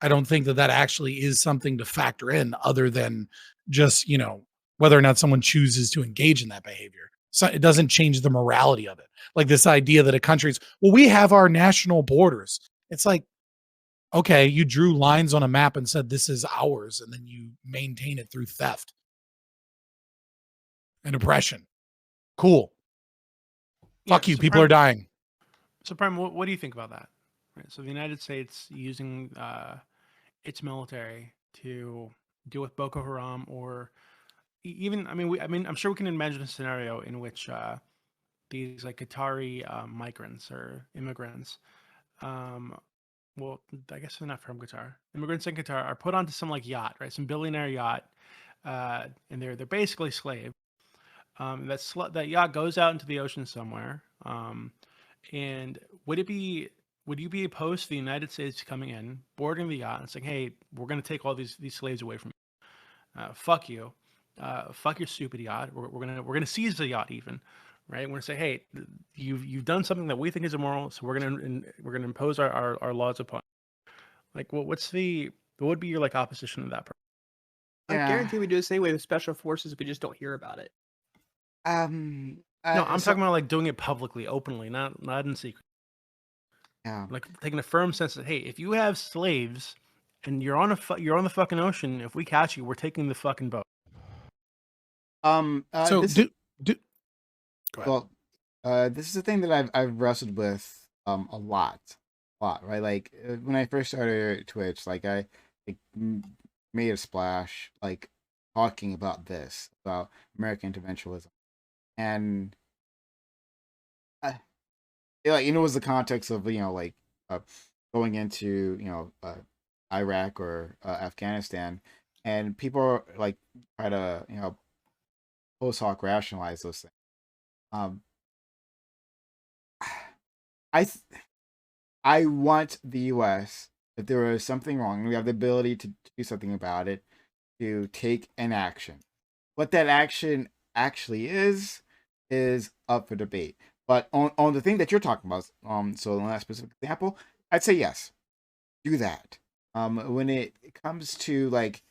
I don't think that that actually is something to factor in other than just, you know, whether or not someone chooses to engage in that behavior. So it doesn't change the morality of it. Like this idea that a country's, well, we have our national borders. It's like, okay, you drew lines on a map and said this is ours, and then you maintain it through theft and oppression. Cool. Fuck you. so People are dying. So, Prime, what do you think about that? Right. So, the United States using its military to deal with Boko Haram, or even, I mean, I'm sure we can imagine a scenario in which these like Qatari migrants or immigrants, well, I guess they're not from Qatar. Immigrants in Qatar are put onto some like yacht, right? Some billionaire yacht, and they're basically slaves. That yacht goes out into the ocean somewhere. And would you be opposed to the United States coming in, boarding the yacht, and saying, "Hey, we're going to take all these slaves away from you. Fuck you. Fuck your stupid yacht. We're gonna seize the yacht even, right? We're gonna say, hey, you've done something that we think is immoral, so we're gonna impose our laws upon you." Like, what would be your like opposition to that? I guarantee we do the same way with special forces. We just don't hear about it. No, I'm talking about like doing it publicly, openly, not in secret. Yeah. Like taking a firm sense that, hey, if you have slaves and you're on the fucking ocean, if we catch you, we're taking the fucking boat. So this, go ahead. well, this is the thing that I've wrestled with a lot, right? Like when I first started Twitch, like I made a splash, like talking about American interventionism, and like, you know, it was the context of, you know, like going into, you know, Iraq or Afghanistan, and people like try to, you know, post hoc rationalize those things. I want the U.S., if there is something wrong and we have the ability to do something about it, to take an action. What that action actually is up for debate. But on the thing that you're talking about, so in that specific example, I'd say yes, do that. When it comes to like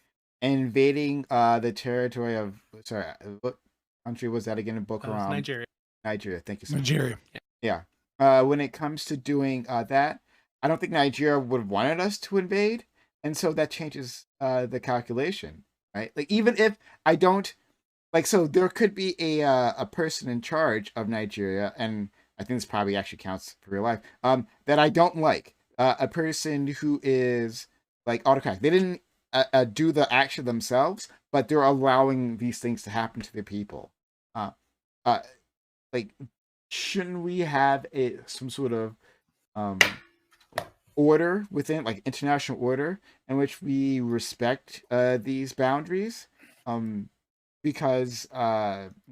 invading the territory of, sorry, what country was that again in Boko Haram? Nigeria. Nigeria, thank you so much. Nigeria. Yeah. When it comes to doing that, I don't think Nigeria would have wanted us to invade, and so that changes the calculation, right? Like even if I don't. Like, so there could be a person in charge of Nigeria, and I think this probably actually counts for real life, that I don't like. A person who is like autocratic. They didn't do the action themselves, but they're allowing these things to happen to the people. Like, shouldn't we have some sort of order within, like international order, in which we respect these boundaries? Because you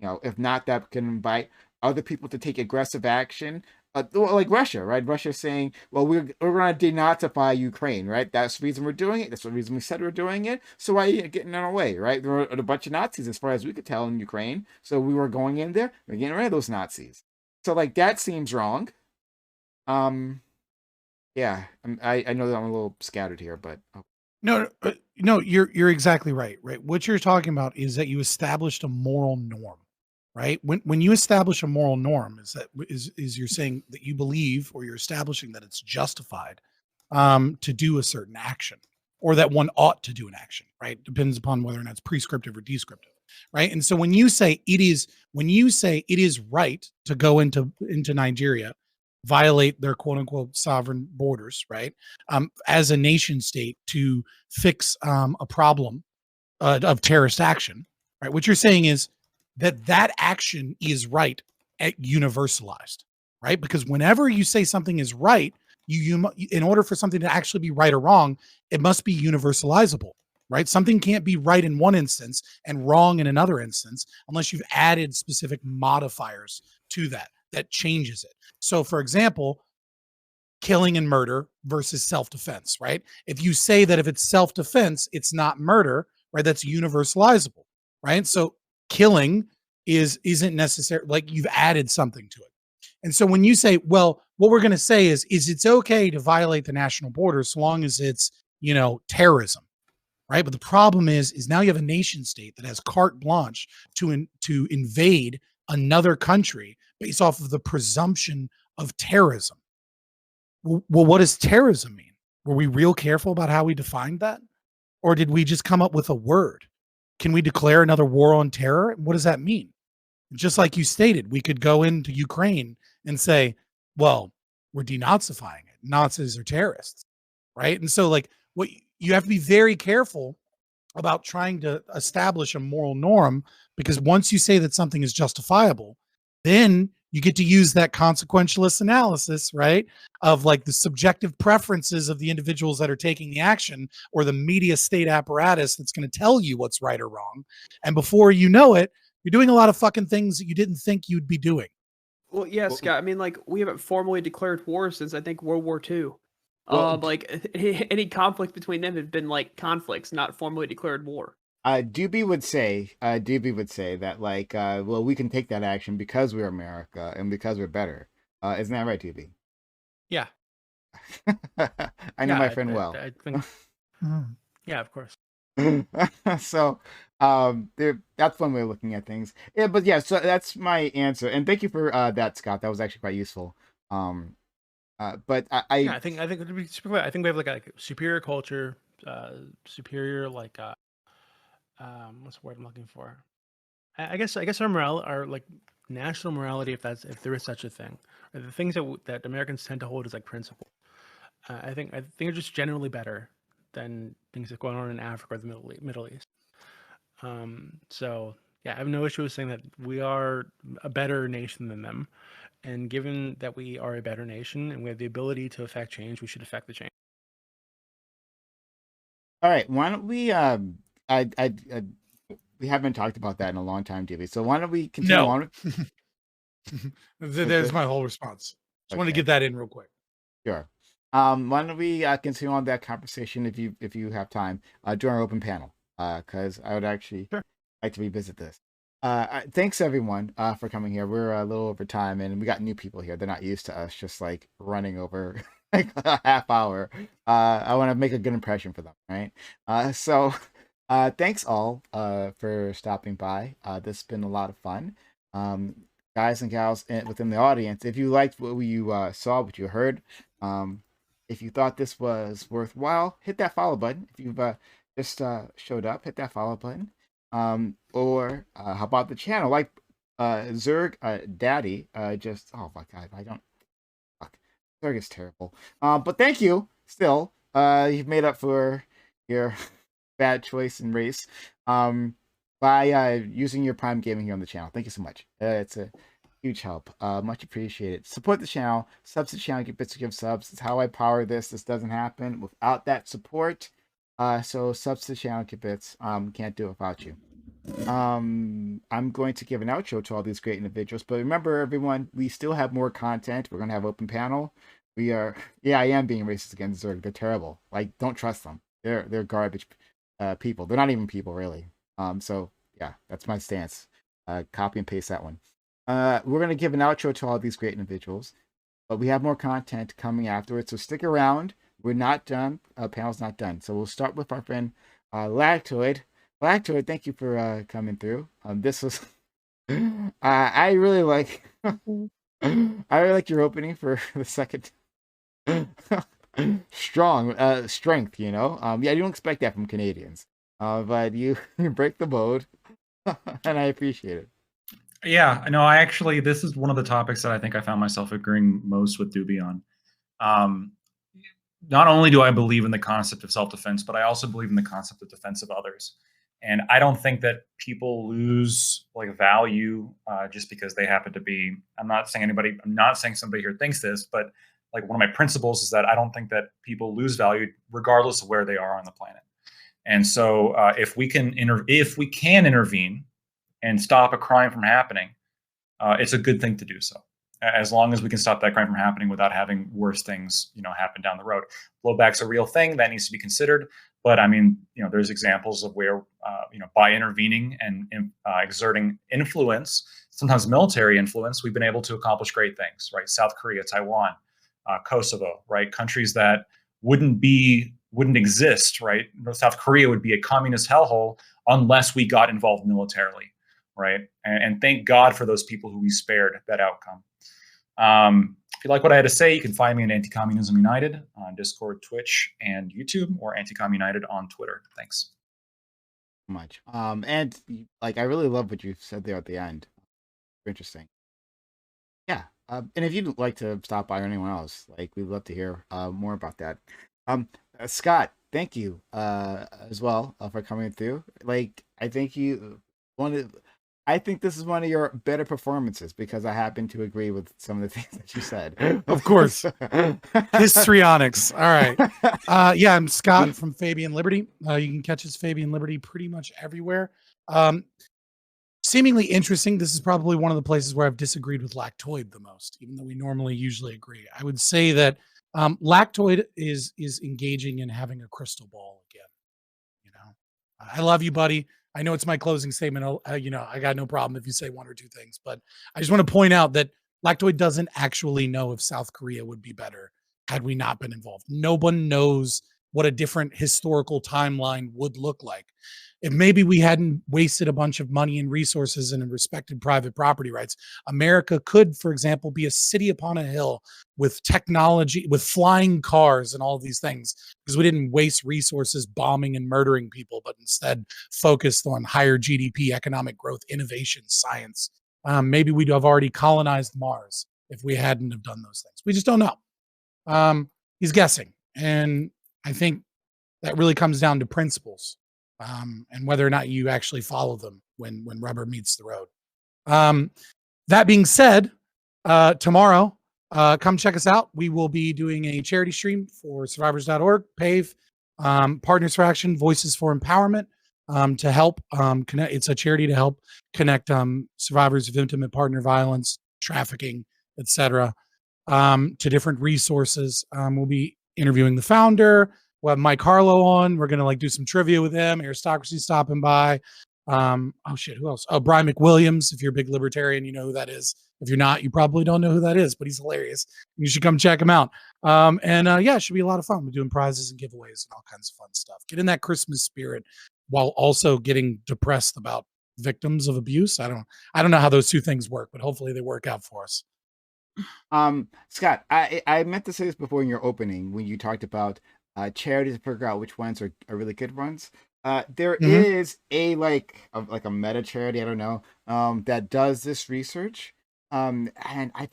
know, if not, that can invite other people to take aggressive action, like Russia, right? Russia saying, well, we're going to denazify Ukraine, right? That's the reason we're doing it. That's the reason we said we're doing it. So why are you getting in our way, right? There were a bunch of Nazis, as far as we could tell, in Ukraine. So we were going in there, we're getting rid of those Nazis. So like that seems wrong. Yeah, I know that I'm a little scattered here, but No, you're exactly right. Right. What you're talking about is that you established a moral norm, right? When you establish a moral norm, is you're saying that you believe, or you're establishing that it's justified to do a certain action, or that one ought to do an action, right? Depends upon whether or not it's prescriptive or descriptive, right? And so when you say it is right to go into Nigeria, violate their quote unquote sovereign borders, right? As a nation state to fix a problem of terrorist action, right? What you're saying is that action is right at universalized, right? Because whenever you say something is right, you in order for something to actually be right or wrong, it must be universalizable, right? Something can't be right in one instance and wrong in another instance unless you've added specific modifiers to that changes it. So, for example, killing and murder versus self-defense, right? If you say that if it's self-defense, it's not murder, right? That's universalizable, right? So killing isn't necessary, like you've added something to it. And so when you say, well, what we're going to say is it's okay to violate the national border so long as it's, terrorism, right? But the problem is now you have a nation state that has carte blanche to invade another country based off of the presumption of terrorism. Well, what does terrorism mean? Were we real careful about how we defined that? Or did we just come up with a word? Can we declare another war on terror? What does that mean? Just like you stated, we could go into Ukraine and say, well, we're denazifying it. Nazis are terrorists, right? And so like what you have to be very careful about trying to establish a moral norm, because once you say that something is justifiable, then you get to use that consequentialist analysis, right? Of like the subjective preferences of the individuals that are taking the action, or the media state apparatus that's going to tell you what's right or wrong. And before you know it, you're doing a lot of fucking things that you didn't think you'd be doing. Well, yeah, Scott. I mean, like, we haven't formally declared war since I think World War II. Like any conflict between them have been like conflicts, not formally declared war. Doobie would say that like, well, we can take that action because we're America and because we're better. Isn't that right, Doobie? Yeah. I know my friend well. I think. Yeah, of course. So, that's one way of looking at things. Yeah, but yeah, so that's my answer, and thank you for that, Scott. That was actually quite useful. But I think to be super clear, I think we have like a superior culture, superior like what's the word I'm looking for? I guess our like national morality, if there is such a thing, or the things that Americans tend to hold as like principle. I think are just generally better than things that are going on in Africa or the Middle East. So yeah, I have no issue with saying that we are a better nation than them. And given that we are a better nation and we have the ability to affect change, we should affect the change. All right, why don't we we haven't talked about that in a long time, Davey. So why don't we continue on? There's my whole response. Just want to get that in real quick. Sure. Why don't we continue on that conversation if you have time during our open panel? Because I would actually like to revisit this. Thanks everyone for coming here. We're a little over time and we got new people here. They're not used to us just like running over like a half hour. I want to make a good impression for them, right? So thanks all for stopping by. This has been a lot of fun. Guys and gals within the audience, if you liked what you saw, what you heard, if you thought this was worthwhile, hit that follow button. If you've just showed up, hit that follow button. Or how about the channel, like Zerg Daddy just, oh my god, I don't, fuck, Zerg is terrible. But thank you still. You've made up for your bad choice in race by using your Prime Gaming here on the channel. Thank you so much. It's a huge help. Much appreciated. Support the channel, subs to the channel, get bits to give subs. It's how I power this. This doesn't happen without that support. So subs to the channel, get bits. Can't do it without you. I'm going to give an outro to all these great individuals, but remember everyone, we still have more content. We're gonna have open panel. We are, yeah, I am being racist against Zerg. They're terrible. Like, don't trust them. They're garbage people. They're not even people really. So yeah, that's my stance. Copy and paste that one. We're gonna give an outro to all these great individuals, but we have more content coming afterwards. So stick around. We're not done. Panel's not done. So we'll start with our friend Lactoid. Lactoid, thank you for coming through. This was I really like I really like your opening for the second. strong strength, you know. Yeah, you don't expect that from Canadians. But you break the mold, and I appreciate it. Yeah, no, this is one of the topics that I think I found myself agreeing most with Doobie on. Not only do I believe in the concept of self-defense, but I also believe in the concept of defense of others. And I don't think that people lose like value just because they happen to be. I'm not saying somebody here thinks this, but like one of my principles is that I don't think that people lose value regardless of where they are on the planet. And so if we can intervene and stop a crime from happening, it's a good thing to do so. As long as we can stop that crime from happening without having worse things, happen down the road. Blowback's a real thing that needs to be considered. But I mean, there's examples of where, by intervening and exerting influence, sometimes military influence, we've been able to accomplish great things, right? South Korea, Taiwan, Kosovo, right? Countries that wouldn't exist, right? South Korea would be a communist hellhole unless we got involved militarily, right? And thank God for those people who we spared that outcome. If you like what I had to say, you can find me at Anti-Communism United on Discord, Twitch, and YouTube, or Anti-Com United on Twitter. Thanks. Much. And like I really love what you said there at the end. Interesting. Yeah. And if you'd like to stop by or anyone else, like we'd love to hear more about that. Scott, thank you as well for coming through. Like I think I think this is one of your better performances because I happen to agree with some of the things that you said. Of course. Histrionics. All right. Yeah, I'm Scott from Fabian Liberty. You can catch us Fabian Liberty pretty much everywhere. Seemingly interesting. This is probably one of the places where I've disagreed with Lactoid the most, even though we usually agree. I would say that Lactoid is engaging in having a crystal ball again. I love you, buddy. I know it's my closing statement. I got no problem if you say one or two things, but I just want to point out that Lactoid doesn't actually know if South Korea would be better had we not been involved. No one knows what a different historical timeline would look like. If maybe we hadn't wasted a bunch of money and resources and respected private property rights, America could, for example, be a city upon a hill with technology, with flying cars and all these things, because we didn't waste resources bombing and murdering people, but instead focused on higher GDP, economic growth, innovation, science. Maybe we'd have already colonized Mars if we hadn't have done those things. We just don't know. He's guessing. And I think that really comes down to principles. And whether or not you actually follow them when rubber meets the road. That being said, tomorrow, come check us out. We will be doing a charity stream for survivors.org, PAVE, Partners for Action, Voices for Empowerment, to help connect. It's a charity to help connect survivors of intimate partner violence, trafficking, etc., to different resources. We'll be interviewing the founder. We'll have Mike Harlow on. We're going to do some trivia with him. Aristocracy stopping by. Who else? Oh, Brian McWilliams. If you're a big libertarian, you know who that is. If you're not, you probably don't know who that is, but he's hilarious. You should come check him out. It should be a lot of fun. We're doing prizes and giveaways and all kinds of fun stuff. Get in that Christmas spirit while also getting depressed about victims of abuse. I don't know how those two things work, but hopefully they work out for us. Scott, I meant to say this before in your opening when you talked about charities to figure out which ones are really good ones. There is a meta charity, I don't know, that does this research. And I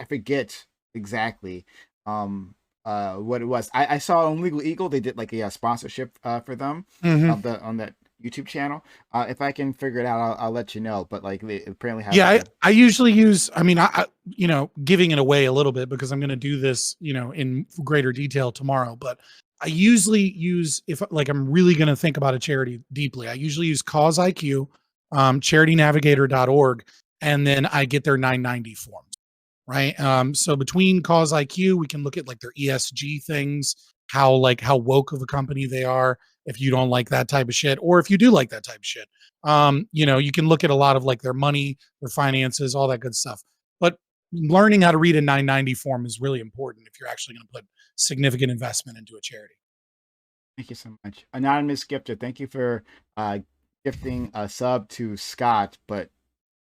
forget exactly what it was. I saw on Legal Eagle they did a sponsorship for them on that YouTube channel. If I can figure it out, I'll let you know. But they apparently have. I usually use. I giving it away a little bit because I'm going to do this, in greater detail tomorrow. But I usually use if I'm really going to think about a charity deeply. I usually use Cause IQ, charitynavigator.org, and then I get their 990 forms. Right. So between Cause IQ, we can look at their ESG things, how woke of a company they are. If you don't like that type of shit, or if you do like that type of shit, you can look at a lot of their money, their finances, all that good stuff. But learning how to read a 990 form is really important if you're actually going to put significant investment into a charity. Thank you so much. Anonymous Gifter, thank you for gifting a sub to Scott, but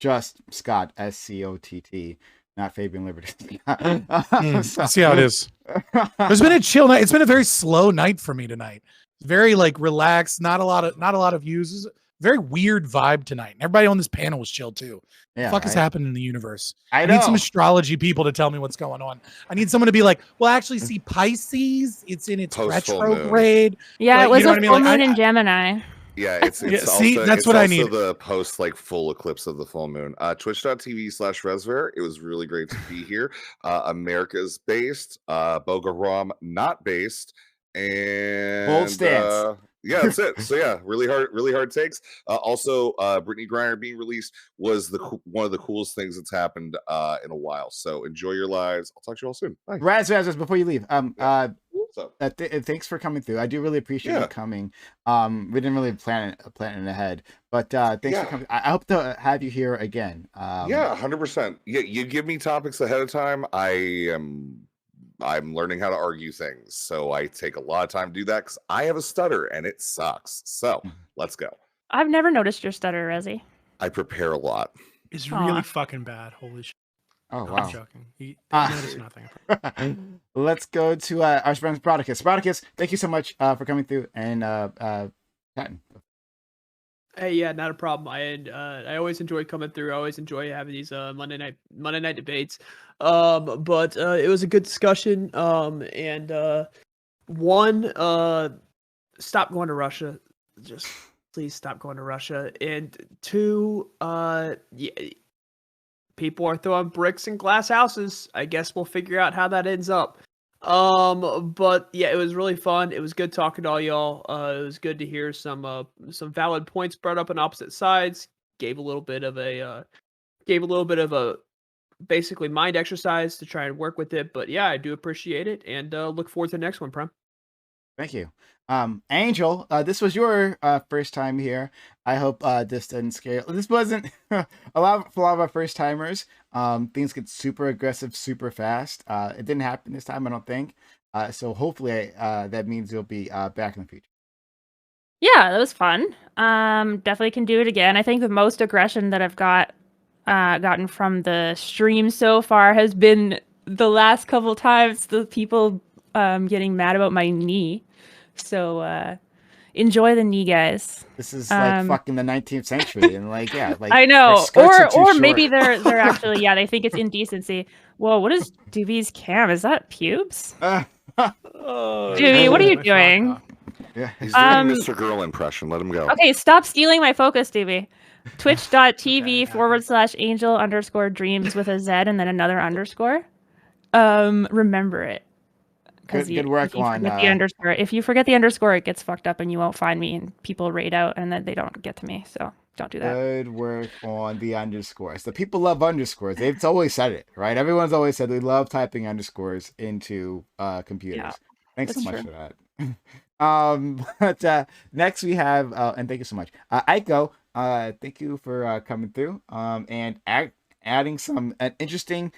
just Scott, SCOTT, not Fabian Liberty. I see how it is. There's been a chill night. It's been a very slow night for me tonight. Very like relaxed. Not a lot of views. Very weird vibe tonight. And everybody on this panel was chill too. Yeah, the fuck is happening in the universe? I need some know. astrology people to tell me what's going on. I need someone to be like, well, actually, see Pisces. It's in its Post-full moon. retrograde. Yeah, Like, it was you know a what I mean? full Like, moon in Gemini. Yeah, it's Yeah, also, see, that's it's what I also need. the post like full eclipse of the full moon. Twitch.tv/Reverie. It was really great to be here. America's based, Bogaram not based, and Bold stance. yeah, that's it. So yeah, really hard takes. Also, Brittany Griner being released was one of the coolest things that's happened in a while. So enjoy your lives. I'll talk to you all soon. Bye. Raz, before you leave, What's up? thanks for coming through. I do really appreciate you Yeah. coming. We didn't really plan it ahead, but thanks Yeah. for coming. I hope to have you here again. Yeah, 100%. Yeah, you give me topics ahead of time. I'm learning how to argue things, so I take a lot of time to do that because I have a stutter and it sucks. So let's go. I've never noticed your stutter, Rezzy. I prepare a lot. It's Aw. really fucking bad. Holy shit. Oh No, wow. I'm joking. He Ah. noticed nothing. Let's go to our friend Spartacus. Spartacus, thank you so much for coming through and chatting. Hey, yeah, not a problem. I always enjoy coming through. I always enjoy having these Monday night debates. But it was a good discussion. And one, stop going to Russia. Just please stop going to Russia. And two, yeah, people are throwing bricks in glass houses. I guess we'll figure out how that ends up. But yeah, it was really fun. It was good talking to all y'all. It was good to hear some valid points brought up on opposite sides. Gave a little bit of a basically mind exercise to try and work with it. But yeah, I do appreciate it and look forward to the next one, Prem. Thank you. Angel, this was your first time here. I hope this didn't scare you. This wasn't for a lot of our first timers. Things get super aggressive super fast. It didn't happen this time, I don't think. So hopefully that means you'll be back in the future. Yeah, that was fun. Definitely can do it again. I think the most aggression that I've gotten from the stream so far has been the last couple times the people getting mad about my knee. So enjoy the knee, guys. This is like fucking the 19th century, and like yeah, like I know, their skirts are too or short. maybe they're actually they think it's indecency. Whoa, what is Doobie's cam? Is that pubes? Doobie, what are you doing? Yeah. He's doing Mr. Girl impression. Let him go. Okay, stop stealing my focus, Doobie. Twitch.tv/angel_dreams with a Z and then another underscore. Remember it. Good work on the underscore. If you forget the underscore, it gets fucked up and you won't find me and people raid out and then they don't get to me. So don't do that. Good work on the underscores. The people love underscores. They've always said it, right? Everyone's always said they love typing underscores into computers. Yeah, Thanks so that's much true. for that. But next we have, and thank you so much, Aiko. Thank you for coming through and adding an interesting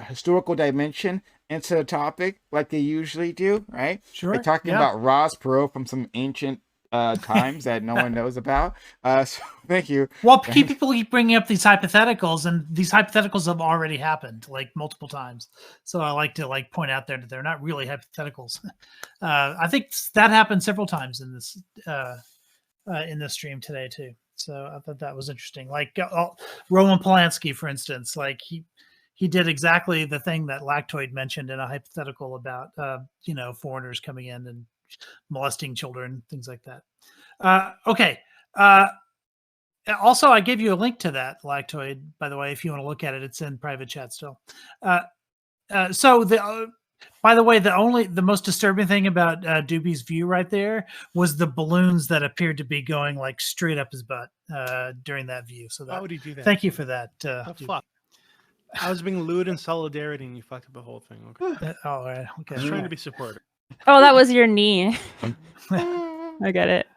historical dimension into the topic like they usually do, right? Sure. They're talking about Ross Perot from some ancient times that no one knows about. So thank you. Well, people keep bringing up these hypotheticals, and these hypotheticals have already happened like multiple times. So I like to point out there that they're not really hypotheticals. I think that happened several times in this stream today too. So I thought that was interesting. Like Roman Polanski, for instance, like he did exactly the thing that Lactoid mentioned in a hypothetical about foreigners coming in and molesting children, things like that. Okay. Also, I gave you a link to that, Lactoid, by the way, if you want to look at it. It's in private chat still. By the way, the most disturbing thing about Doobie's view right there was the balloons that appeared to be going like straight up his butt during that view. So Why would he do that? Thank you for that. The fuck? I was being lewd in solidarity, and you fucked up the whole thing. Okay. All right. Okay. I was trying to be supportive. Oh, that was your knee. I get it.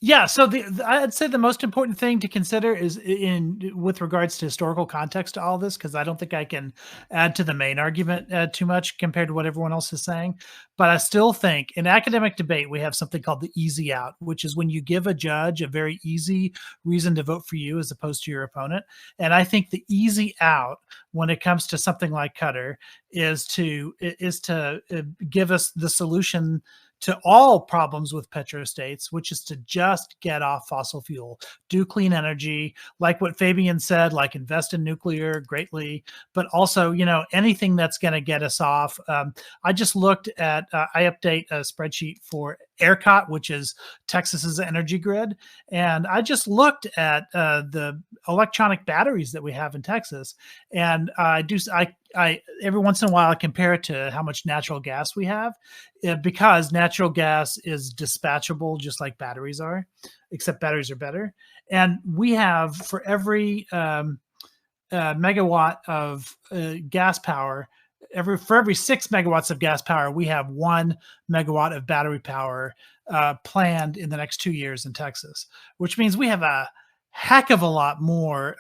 Yeah, so I'd say the most important thing to consider is with regards to historical context to all this, because I don't think I can add to the main argument too much compared to what everyone else is saying. But I still think in academic debate we have something called the easy out, which is when you give a judge a very easy reason to vote for you as opposed to your opponent. And I think the easy out when it comes to something like Qatar is to give us the solution to all problems with petrostates, which is to just get off fossil fuel, do clean energy, like what Fabian said, like invest in nuclear greatly, but also, anything that's going to get us off. I just looked at, I update a spreadsheet for ERCOT, which is Texas's energy grid. And I just looked at the electronic batteries that we have in Texas. And I every once in a while I compare it to how much natural gas we have, because natural gas is dispatchable just like batteries are, except batteries are better. And we have, for every megawatt of gas power, for every 6 megawatts of gas power, we have 1 megawatt of battery power planned in the next 2 years in Texas, which means we have a heck of a lot more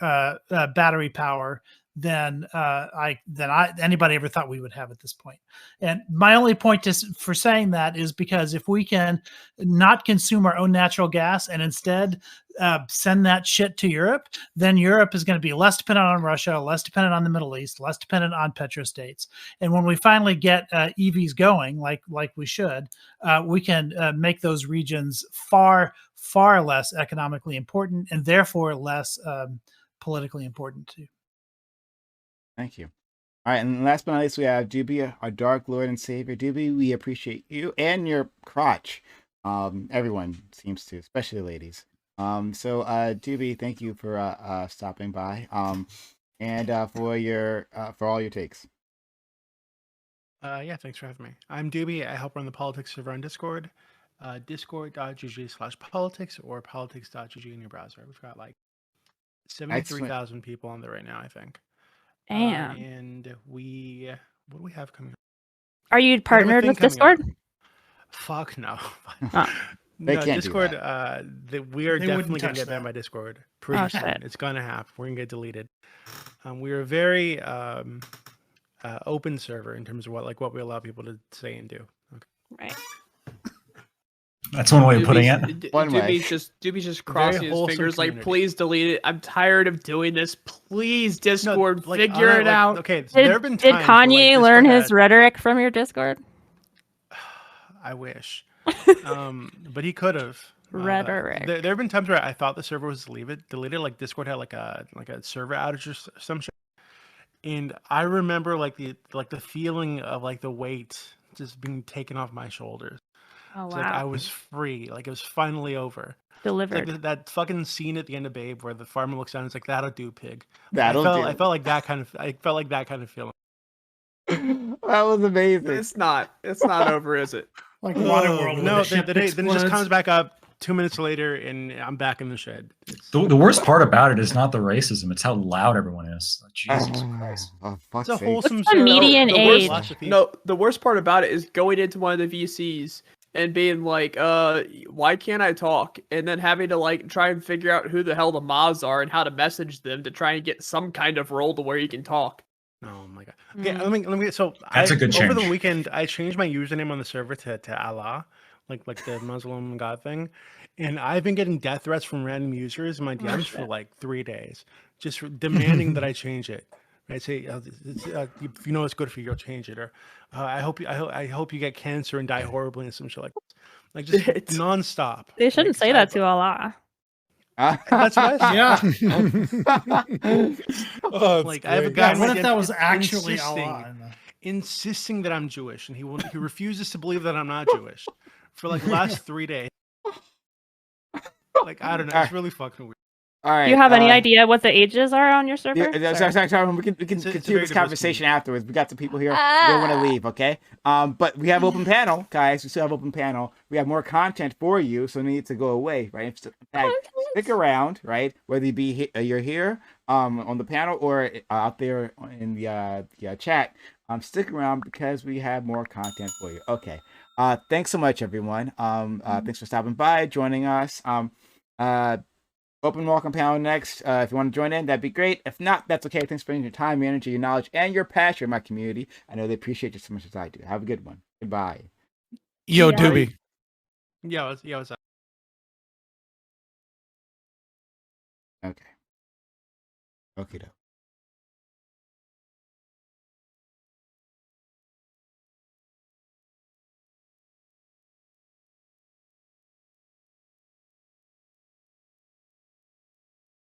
battery power than anybody ever thought we would have at this point. And my only point for saying that is because if we can not consume our own natural gas and instead send that shit to Europe, then Europe is going to be less dependent on Russia, less dependent on the Middle East, less dependent on petrostates. And when we finally get EVs going, like we should, we can make those regions far, far less economically important and therefore less politically important too. Thank you. All right, and last but not least, we have Doobie, our Dark Lord and Savior. Doobie, we appreciate you and your crotch. Everyone seems to, especially the ladies. So Doobie, thank you for stopping by. And for all your takes. Yeah, thanks for having me. I'm Doobie. I help run the politics server on Discord. Discord.gg/politics or politics.gg in your browser. We've got like 73,000 people on there right now, I think. Damn. And what do we have coming up? Are you partnered with Discord? Fuck no. Oh. They can't Discord. do that. We are They definitely wouldn't gonna touch get banned that. by Discord pretty soon. shit. It's gonna happen. We're gonna get deleted. We are a very open server in terms of what we allow people to say and do. Okay. Right. That's one way of putting it. Very Doobie's just crossing his wholesome fingers like, community. please delete it. I'm tired of doing this. Please, No, Discord, like, figure on a, it like, out. Okay, there Did, have been did times where, Kanye like, learn Discord his rhetoric from your Discord? I wish. But he could have. Rhetoric. There have been times where I thought the server was deleted, like Discord had like a server outage or some shit. And I remember like the feeling of like the weight just being taken off my shoulders. Oh, It's wow. like I was free, like it was finally over. It's Delivered. like that fucking scene at the end of Babe where the farmer looks down and is like, "That'll do, pig." That'll do. I felt like that kind of feeling. That was amazing. It's not over, is it? Like Waterworld. when No, the ship then it just explodes. comes back up 2 minutes later, and I'm back in the shed. The worst part about it is not the racism; it's how loud everyone is. Jesus Christ! Oh, fuck's It's a sake. wholesome What's the median the age? worst- No, the worst part about it is going into one of the VCs and being like, why can't I talk? And then having to like try and figure out who the hell the mods are and how to message them to try and get some kind of role to where you can talk. Oh my god. Okay, let me. So That's a good over the change. weekend, I changed my username on the server to Allah, like the Muslim god thing, and I've been getting death threats from random users in my DMs for like 3 days, just demanding that I change it. I say, if you know it's good for you, you'll change it, or I hope you get cancer and die horribly and some shit like just nonstop. They shouldn't say that to Allah. That's what I said. Yeah. Like I have a God, guy. in my what if DM that was actually insisting- Allah? insisting that I'm Jewish, and he refuses to believe that I'm not Jewish for like the last 3 days. Like I don't know, it's really fucking weird. All right. Do you have any idea what the ages are on your server? Yeah, sorry. We can It's a continue very this diverse conversation afterwards. We got some people here. They want to leave, okay? But we have open panel, guys. We still have open panel. We have more content for you, so we need to go away, right? In fact, stick around, right? Whether you be you're here on the panel or out there in the chat, stick around because we have more content for you. Okay. Thanks so much, everyone. Thanks for stopping by, joining us. Open welcome panel next. If you want to join in, that'd be great. If not, that's okay. Thanks for spending your time, your energy, your knowledge, and your passion in my community. I know they appreciate you so much as I do. Have a good one. Goodbye. Yo, Yeah. Doobie. Yeah, what's up? Okay. Okay, though.